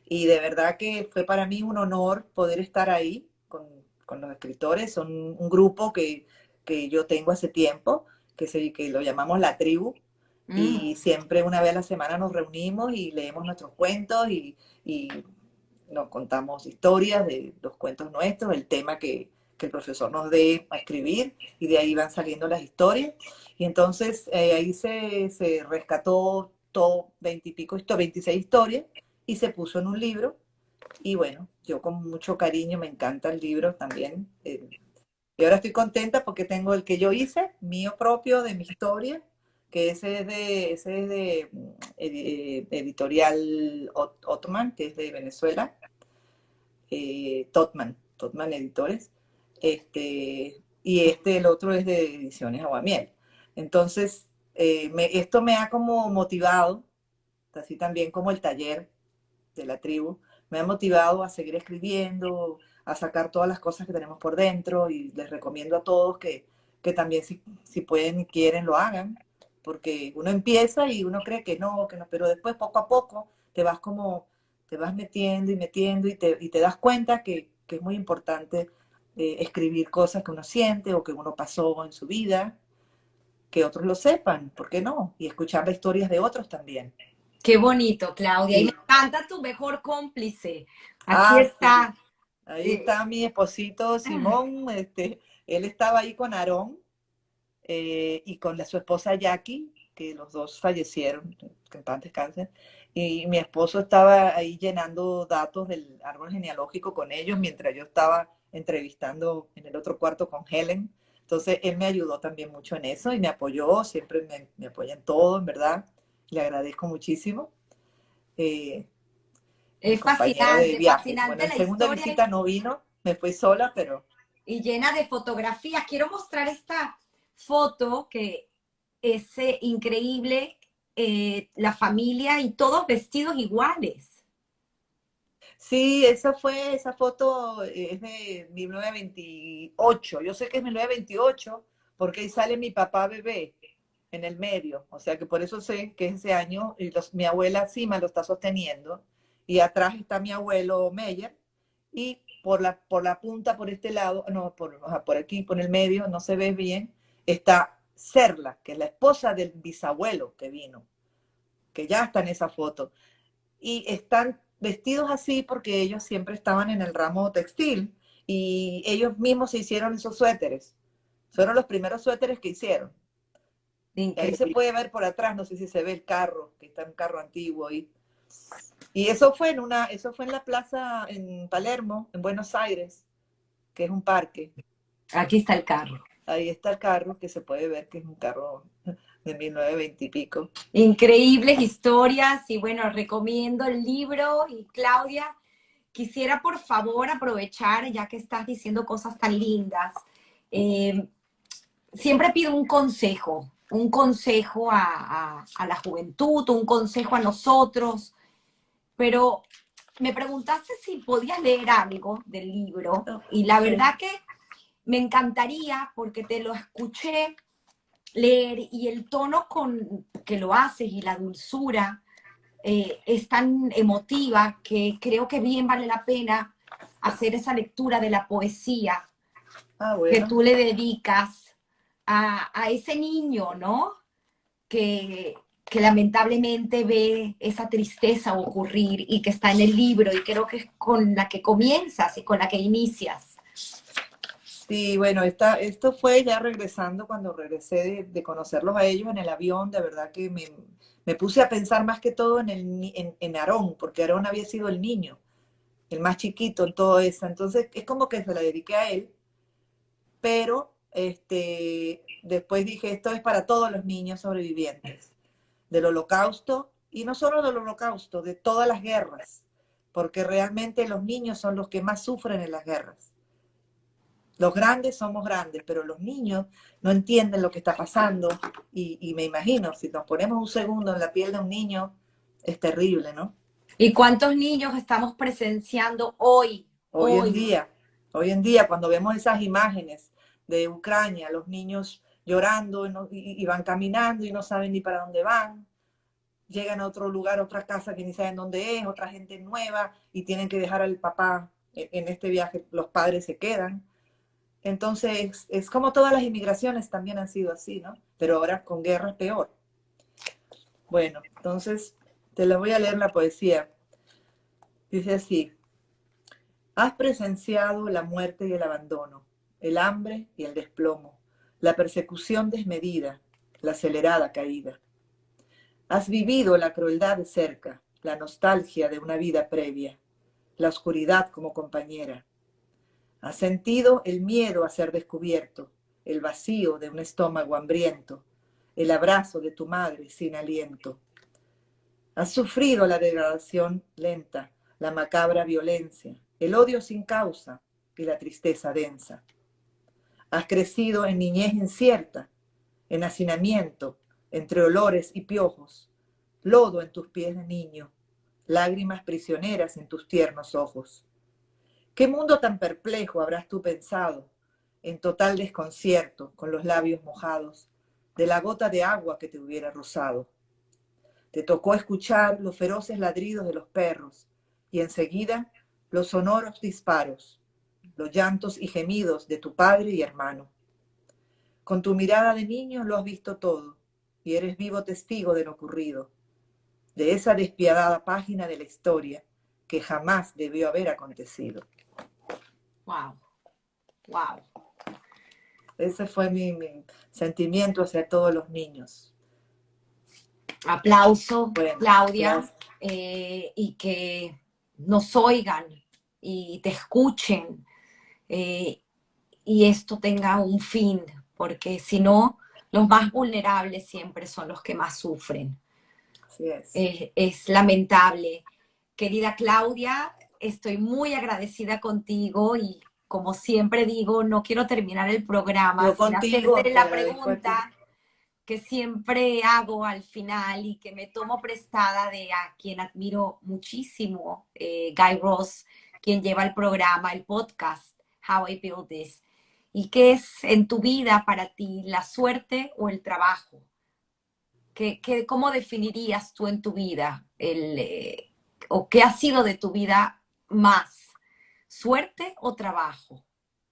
Y de verdad que fue para mí un honor poder estar ahí con los escritores. Son un grupo que yo tengo hace tiempo, que lo llamamos La Tribu, Mm. y siempre una vez a la semana nos reunimos y leemos nuestros cuentos y nos contamos historias de los cuentos nuestros, el tema que el profesor nos dé a escribir, y de ahí van saliendo las historias. Y entonces ahí se rescató todo, 20 y pico, 26 historias, y se puso en un libro. Y bueno, yo con mucho cariño, me encanta el libro también. Y ahora estoy contenta porque tengo el que yo hice, mío propio, de mi historia, que ese es de editorial Ottoman, que es de Venezuela, Totman Editores, el otro es de Ediciones Aguamiel. Entonces, esto me ha como motivado, así también como el taller de la tribu, me ha motivado a seguir escribiendo, a sacar todas las cosas que tenemos por dentro, y les recomiendo a todos que también si pueden y quieren lo hagan, porque uno empieza y uno cree que no, pero después poco a poco te vas metiendo y metiendo y te das cuenta que es muy importante escribir cosas que uno siente o que uno pasó en su vida, que otros lo sepan, ¿por qué no? Y escuchar las historias de otros también. Qué bonito, Claudia. Y me Y, encanta tu mejor cómplice. Aquí sí, está. ahí eh, está mi esposito Simón, él estaba ahí con Aarón y con su esposa Jackie, que los dos fallecieron, que en paz descansen, y mi esposo estaba ahí llenando datos del árbol genealógico con ellos mientras yo estaba entrevistando en el otro cuarto con Helen. Entonces él me ayudó también mucho en eso y me apoyó, siempre me apoya en todo, en verdad, le agradezco muchísimo. Eh, Mi compañero de viajes. Bueno, fascinante en la segunda historia visita no vino, me fui sola, pero y llena de fotografías. Quiero mostrar esta foto que es increíble, la familia y todos vestidos iguales. sí, esa foto es de 1928. Yo sé que es 1928 porque ahí sale mi papá bebé en el medio. O sea que por eso sé que es ese año y mi abuela Sima lo está sosteniendo. Y atrás está mi abuelo Meyer. Y por la punta, por este lado, no, por aquí, por el medio, no se ve bien, está Serla, que es la esposa del bisabuelo que vino, que ya está en esa foto. Y están vestidos así porque ellos siempre estaban en el ramo textil y ellos mismos se hicieron esos suéteres. Fueron los primeros suéteres que hicieron. Y ahí se Increíble. puede ver por atrás, no sé si se ve el carro, que está un carro antiguo ahí. Y eso fue en la plaza en Palermo, en Buenos Aires, que es un parque. Aquí está el carro. Ahí está el carro, que se puede ver que es un carro de 1920 y pico. Increíbles historias y bueno, recomiendo el libro y Claudia, quisiera por favor aprovechar, ya que estás diciendo cosas tan lindas, eh, siempre pido un consejo a la juventud, un consejo a nosotros, pero me preguntaste si podías leer algo del libro No, y la sí. verdad que me encantaría porque te lo escuché leer y el tono con que lo haces y la dulzura es tan emotiva que creo que bien vale la pena hacer esa lectura de la poesía Ah, que bueno. tú le dedicas a ese niño, ¿no? Que lamentablemente ve esa tristeza ocurrir y que está en el libro y creo que es con la que comienzas y con la que inicias. Sí, bueno, esto fue ya regresando, cuando regresé de conocerlos a ellos en el avión, de verdad que me puse a pensar más que todo en Aarón, porque Aarón había sido el niño, el más chiquito en todo eso. Entonces es como que se la dediqué a él, pero después dije, esto es para todos los niños sobrevivientes del Holocausto, y no solo del Holocausto, de todas las guerras, porque realmente los niños son los que más sufren en las guerras. Los grandes somos grandes, pero los niños no entienden lo que está pasando, y me imagino, si nos ponemos un segundo en la piel de un niño, es terrible, ¿no? ¿Y cuántos niños estamos presenciando hoy? Hoy en Hoy. día, hoy en día, cuando vemos esas imágenes de Ucrania, los niños llorando y van caminando y no saben ni para dónde van, llegan a otro lugar, a otra casa que ni saben dónde es, otra gente nueva, y tienen que dejar al papá en este viaje, los padres se quedan. Entonces, es como todas las inmigraciones también han sido así, ¿no? Pero ahora con guerras peor. Bueno, entonces te la voy a leer la poesía. Dice así: has presenciado la muerte y el abandono, el hambre y el desplomo, la persecución desmedida, la acelerada caída. Has vivido la crueldad de cerca, la nostalgia de una vida previa, la oscuridad como compañera. Has sentido el miedo a ser descubierto, el vacío de un estómago hambriento, el abrazo de tu madre sin aliento. Has sufrido la degradación lenta, la macabra violencia, el odio sin causa y la tristeza densa. Has crecido en niñez incierta, en hacinamiento, entre olores y piojos, lodo en tus pies de niño, lágrimas prisioneras en tus tiernos ojos. ¿Qué mundo tan perplejo habrás tú pensado, en total desconcierto, con los labios mojados, de la gota de agua que te hubiera rozado? Te tocó escuchar los feroces ladridos de los perros y enseguida los sonoros disparos, los llantos y gemidos de tu padre y hermano. Con tu mirada de niño lo has visto todo y eres vivo testigo de lo ocurrido, de esa despiadada página de la historia que jamás debió haber acontecido. Wow, wow. Ese fue mi sentimiento hacia todos los niños. Aplauso, Bueno, Claudia, gracias. y que nos oigan y te escuchen, eh, y esto tenga un fin, porque si no, los más vulnerables siempre son los que más sufren. Así es. Es lamentable. Querida Claudia, estoy muy agradecida contigo y como siempre digo, no quiero terminar el programa Yo sin contigo hacerte te la agradezco a ti. pregunta que siempre hago al final y que me tomo prestada de a quien admiro muchísimo, Guy Ross, quien lleva el programa, el podcast, How I Build This. ¿Y qué es en tu vida para ti la suerte o el trabajo? ¿Cómo definirías tú en tu vida o qué ha sido de tu vida más? ¿Suerte o trabajo?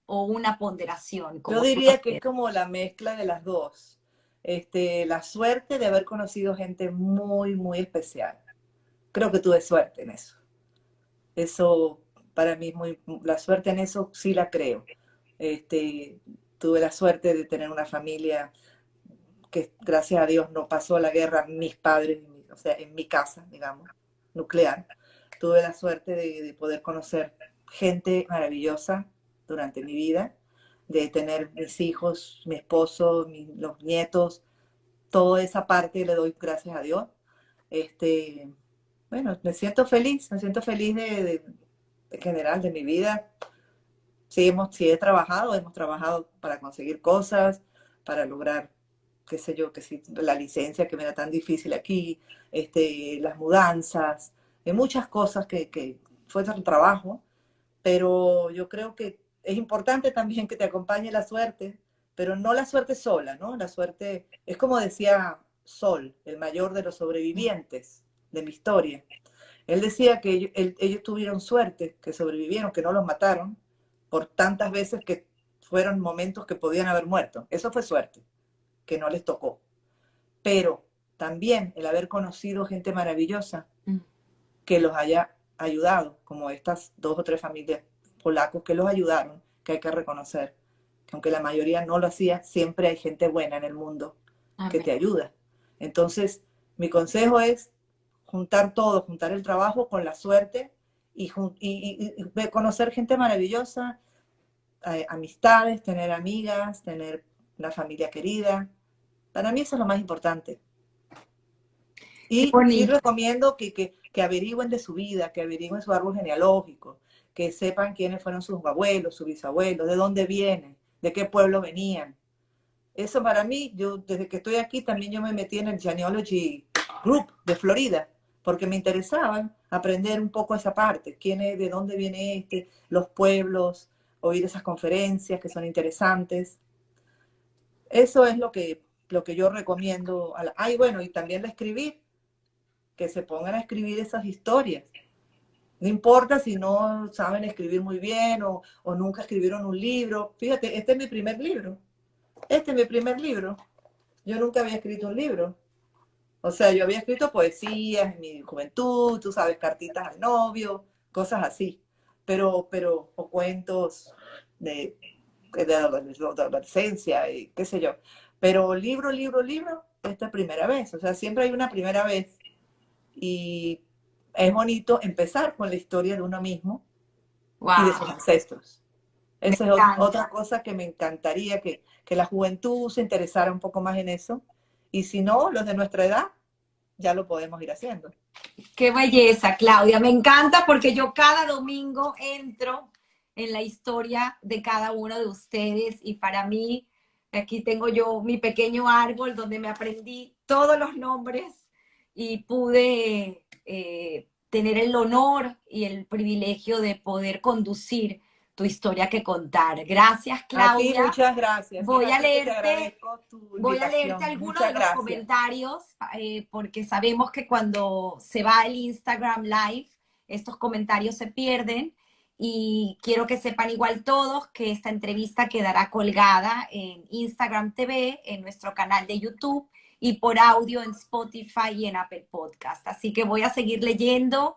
¿O una ponderación, Yo como tú lo diría que es quieras? como la mezcla de las dos. La suerte de haber conocido gente muy, muy especial. Creo que tuve suerte en eso. Eso para mí es muy, la suerte en eso sí la creo. Este, tuve la suerte de tener una familia que gracias a Dios no pasó la guerra, mis padres, o sea, en mi casa, digamos, nuclear. Tuve la suerte de poder conocer gente maravillosa durante mi vida, de tener mis hijos, mi esposo, los nietos, toda esa parte le doy gracias a Dios. Este, bueno, me siento feliz de general de mi vida. Sí hemos trabajado para conseguir cosas, para lograr, qué sé yo, que si la licencia que me era tan difícil aquí, las mudanzas, muchas cosas que fue un trabajo, pero yo creo que es importante también que te acompañe la suerte, pero no la suerte sola, ¿no? La suerte es como decía Sol, el mayor de los sobrevivientes de mi historia. Él decía que ellos tuvieron suerte, que sobrevivieron, que no los mataron, por tantas veces que fueron momentos que podían haber muerto. Eso fue suerte, que no les tocó. Pero también el haber conocido gente maravillosa que los haya ayudado, como estas 2 o 3 familias polacos que los ayudaron, que hay que reconocer. aunque la mayoría no lo hacía, siempre hay gente buena en el mundo que Amén. te ayuda. Entonces, mi consejo es juntar todo, juntar el trabajo con la suerte y conocer gente maravillosa, amistades, tener amigas, tener una familia querida. Para mí eso es lo más importante. Qué Y sí bonito. recomiendo que averigüen de su vida, que averigüen su árbol genealógico, que sepan quiénes fueron sus abuelos, sus bisabuelos, de dónde vienen, de qué pueblo venían. Eso para mí, yo desde que estoy aquí también yo me metí en el Genealogy Group de Florida, porque me interesaba aprender un poco esa parte, quién es, de dónde viene los pueblos, oír esas conferencias que son interesantes. Eso es lo que yo recomiendo. Ay, bueno, y también la escribir, que se pongan a escribir esas historias. No importa si no saben escribir muy bien o nunca escribieron un libro. Fíjate, este es mi primer libro. Este es mi primer libro. Yo nunca había escrito un libro. O sea, yo había escrito poesías en mi juventud, tú sabes, cartitas al novio, cosas así. O cuentos de, de adolescencia y qué sé yo. Pero libro, esta primera vez. O sea, siempre hay una primera vez. Y es bonito empezar con la historia de uno mismo y de sus Wow, ancestros. me Esa es otra encanta. cosa que me encantaría que la juventud se interesara un poco más en eso. Y si no, los de nuestra edad, ya lo podemos ir haciendo. Qué belleza, Claudia. Me encanta porque yo cada domingo entro en la historia de cada uno de ustedes y para mí, aquí tengo yo mi pequeño árbol donde me aprendí todos los nombres y pude tener el honor y el privilegio de poder conducir tu historia que contar. Gracias, A ti Claudia. muchas gracias. Es Voy a a ti que te leerte agradezco tu Voy a leerte invitación. algunos de Muchas los gracias. comentarios porque sabemos que cuando se va el Instagram Live, estos comentarios se pierden y quiero que sepan igual todos que esta entrevista quedará colgada en Instagram TV, en nuestro canal de YouTube y por audio en Spotify y en Apple Podcast. Así que voy a seguir leyendo.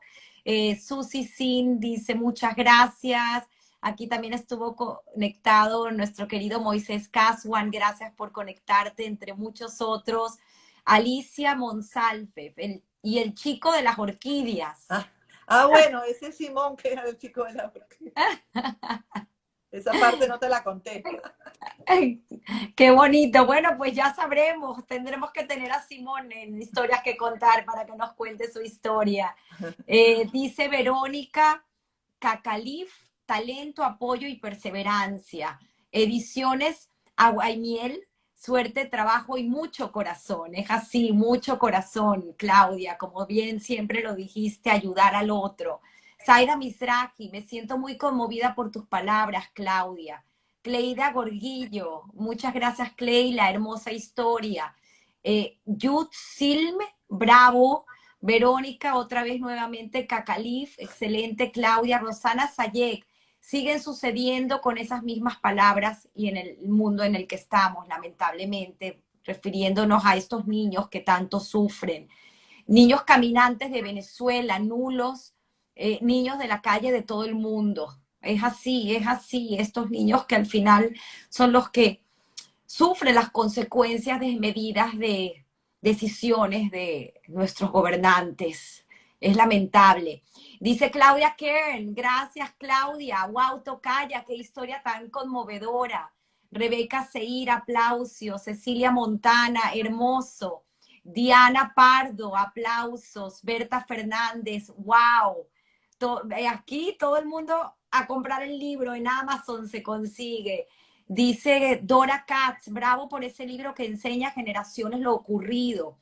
Susi Sin dice muchas gracias. Aquí también estuvo conectado nuestro querido Moisés Caswan, gracias por conectarte, entre muchos otros. Alicia Monsalve, y el chico de las orquídeas. Bueno, ese es Simón, que era el chico de la orquídea. Esa parte no te la conté. Qué bonito. Bueno, pues ya sabremos, tendremos que tener a Simón en historias que contar para que nos cuente su historia. Dice Verónica Cacalif, talento, apoyo y perseverancia. Ediciones Agua y Miel, suerte, trabajo y mucho corazón. Es así, mucho corazón, Claudia, como bien siempre lo dijiste, ayudar al otro. Zaida Mizrahi, me siento muy conmovida por tus palabras, Claudia. Cleida Gorguillo, muchas gracias, Clay, la hermosa historia. Yud Silme, bravo. Verónica, otra vez nuevamente, Cacalif, excelente, Claudia, Rosana Sayek, siguen sucediendo con esas mismas palabras y en el mundo en el que estamos, lamentablemente, refiriéndonos a estos niños que tanto sufren. Niños caminantes de Venezuela, nulos, niños de la calle de todo el mundo. Es así, estos niños que al final son los que sufren las consecuencias desmedidas de decisiones de nuestros gobernantes. Es lamentable. Dice Claudia Kern, gracias Claudia, wow, tocaya, qué historia tan conmovedora. Rebeca Seir, aplausos. Cecilia Montana, hermoso. Diana Pardo, aplausos. Berta Fernández, wow. Aquí todo el mundo a comprar el libro, en Amazon se consigue. Dice Dora Katz, bravo por ese libro que enseña a generaciones lo ocurrido.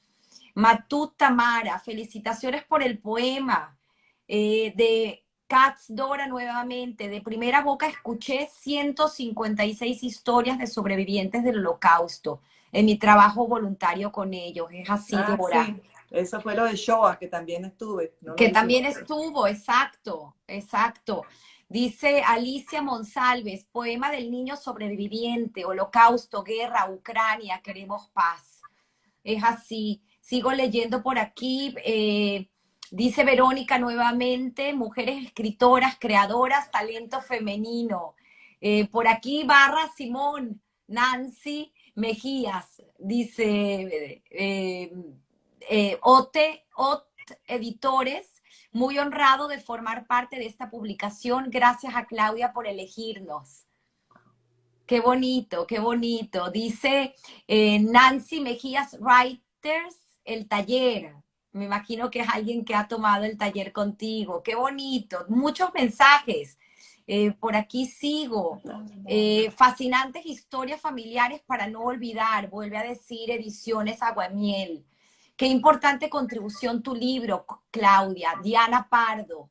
Matut Tamara, felicitaciones por el poema. De Katz Dora nuevamente, de primera boca escuché 156 historias de sobrevivientes del Holocausto en mi trabajo voluntario con ellos. Es así, Dora. Sí, eso fue lo de Shoah, que también estuve, no lo Que dijiste. también estuvo, exacto, exacto. Dice Alicia Monsalves, poema del niño sobreviviente, holocausto, guerra, Ucrania, queremos paz. Es así. Sigo leyendo por aquí. Dice Verónica nuevamente, mujeres escritoras, creadoras, talento femenino. Por aquí barra Simón, Nancy Mejías, dice Ot Editores, muy honrado de formar parte de esta publicación. Gracias a Claudia por elegirnos. Qué bonito, qué bonito. Dice Nancy Mejías Writers, el taller. Me imagino que es alguien que ha tomado el taller contigo. Qué bonito. Muchos mensajes. Por aquí sigo. Fascinantes historias familiares para no olvidar. Vuelve a decir Ediciones Aguamiel. Qué importante contribución tu libro, Claudia. Diana Pardo.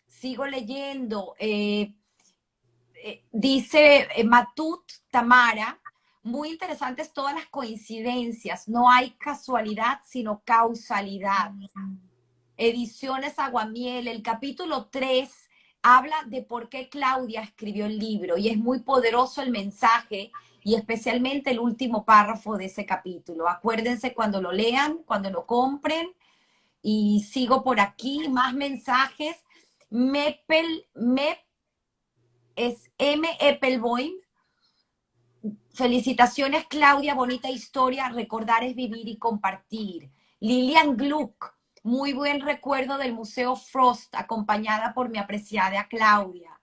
Sigo leyendo. Dice Matut Tamara, muy interesantes todas las coincidencias, no hay casualidad, sino causalidad. Ediciones Aguamiel, el capítulo 3 habla de por qué Claudia escribió el libro y es muy poderoso el mensaje y especialmente el último párrafo de ese capítulo. Acuérdense cuando lo lean, cuando lo compren. Y sigo por aquí, más mensajes. Es M. Eppelboim. Felicitaciones, Claudia, bonita historia. Recordar es vivir y compartir. Lilian Gluck, muy buen recuerdo del Museo Frost, acompañada por mi apreciada Claudia.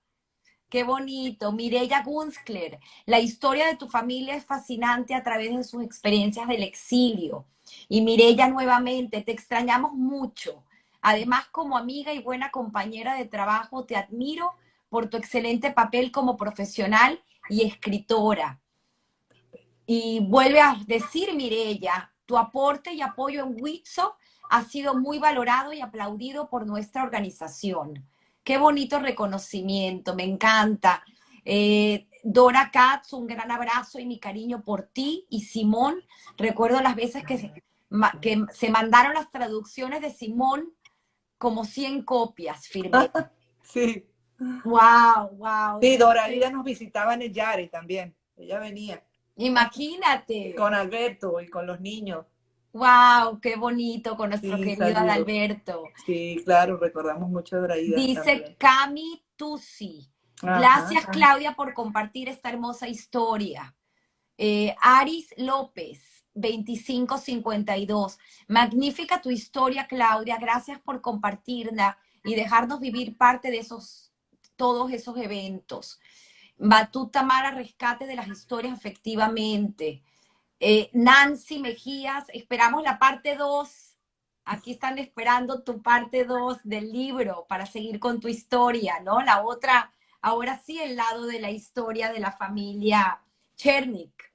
Qué bonito. Mireya Gunskler, la historia de tu familia es fascinante a través de sus experiencias del exilio. Y Mireya, nuevamente, te extrañamos mucho. Además, como amiga y buena compañera de trabajo, te admiro por tu excelente papel como profesional y escritora. Y vuelve a decir Mireya, tu aporte y apoyo en Witso ha sido muy valorado y aplaudido por nuestra organización. Qué bonito reconocimiento, me encanta. Dora Katz, un gran abrazo y mi cariño por ti. Y Simón, recuerdo las veces que se mandaron las traducciones de Simón como 100 copias, firmé. Sí. Wow, wow. Sí, Doralida nos visitaba en el Yare también. Ella venía. Imagínate. Con Alberto y con los niños. Wow, qué bonito con nuestro Sí, querido saludos. Adalberto. Sí, claro, recordamos mucho a Doraida Dice también. Cami Tusi. Gracias, Claudia, por compartir esta hermosa historia. Aris López, 2552. Magnífica tu historia, Claudia. Gracias por compartirla y dejarnos vivir parte de todos esos eventos. Batú Tamara, rescate de las historias, efectivamente. Nancy Mejías, esperamos la parte 2. Aquí están esperando tu parte 2 del libro para seguir con tu historia, ¿no? La otra, ahora sí, el lado de la historia de la familia Chernik.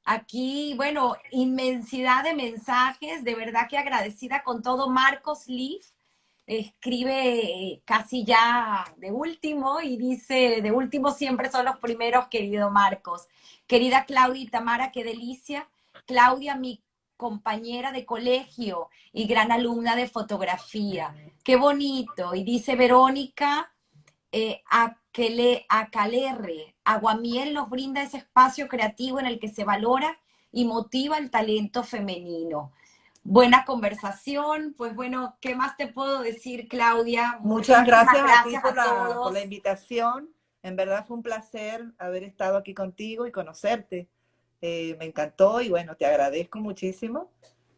Aquí, bueno, inmensidad de mensajes, de verdad que agradecida con todo. Marcos Leaf escribe casi ya de último y dice, de último siempre son los primeros, querido Marcos. Querida Claudia y Tamara, qué delicia. Claudia, mi compañera de colegio y gran alumna de fotografía. Qué bonito. Y dice Verónica, Acalerre, Aguamiel nos brinda ese espacio creativo en el que se valora y motiva el talento femenino. Buena conversación, pues bueno, ¿qué más te puedo decir, Claudia? Muchas gracias a ti Gracias por la invitación. En verdad fue un placer haber estado aquí contigo y conocerte. Me encantó y bueno, te agradezco muchísimo.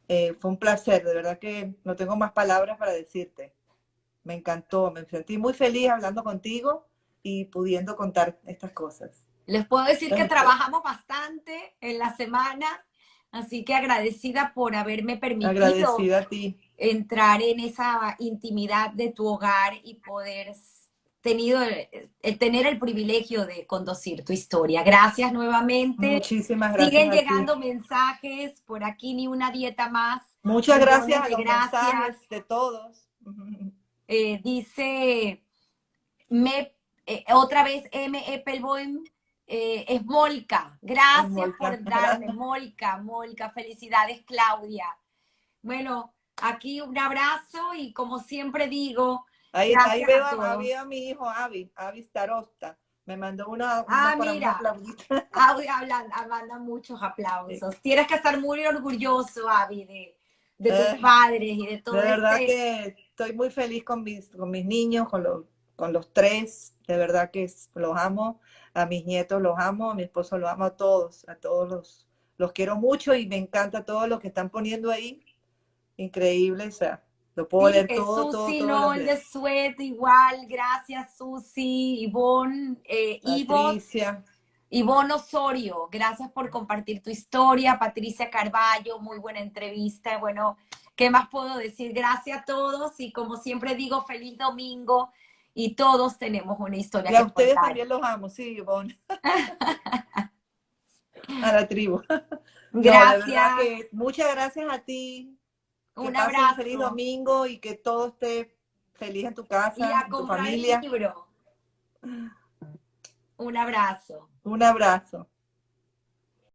Fue un placer, de verdad que no tengo más palabras para decirte. Me encantó, me sentí muy feliz hablando contigo y pudiendo contar estas cosas. Les puedo decir que trabajamos bastante en la semana, así que agradecida por haberme permitido Agradecida a ti. Entrar en esa intimidad de tu hogar y poder tener el privilegio de conducir tu historia. Gracias nuevamente. Muchísimas gracias. Siguen llegando mensajes, por aquí ni una dieta más. Muchas gracias a los mensajes de todos. Dice otra vez M. Eppelboim, es Molca. Gracias Molca. Por darme, Molca. Felicidades, Claudia. Bueno, aquí un abrazo y como siempre digo, ahí veo a mi hijo Avi Starosta. Me mandó una mira, Avi manda muchos aplausos. Sí. Tienes que estar muy orgulloso, Avi, de tus padres y de todo. De verdad que estoy muy feliz con mis niños, con los tres, de verdad que los amo, a mis nietos los amo, a mi esposo los amo, a todos los quiero mucho y me encanta todo lo que están poniendo ahí, increíble, o sea, lo puedo Sí, leer todo, Susi todos los Nol de días. Suet, igual, gracias Susi, Ivonne, Patricia, Ivonne Osorio, gracias por compartir tu historia, Patricia Carballo, muy buena entrevista, bueno, ¿qué más puedo decir? Gracias a todos y como siempre digo, feliz domingo y todos tenemos una historia y a que ustedes contar. también los amo, sí, Ivonne, a la tribu. No, de verdad Gracias, que muchas gracias a ti, que un pasen feliz abrazo domingo y que todo esté feliz en tu y casa, a en tu comprar el familia. libro. Un abrazo. Un abrazo.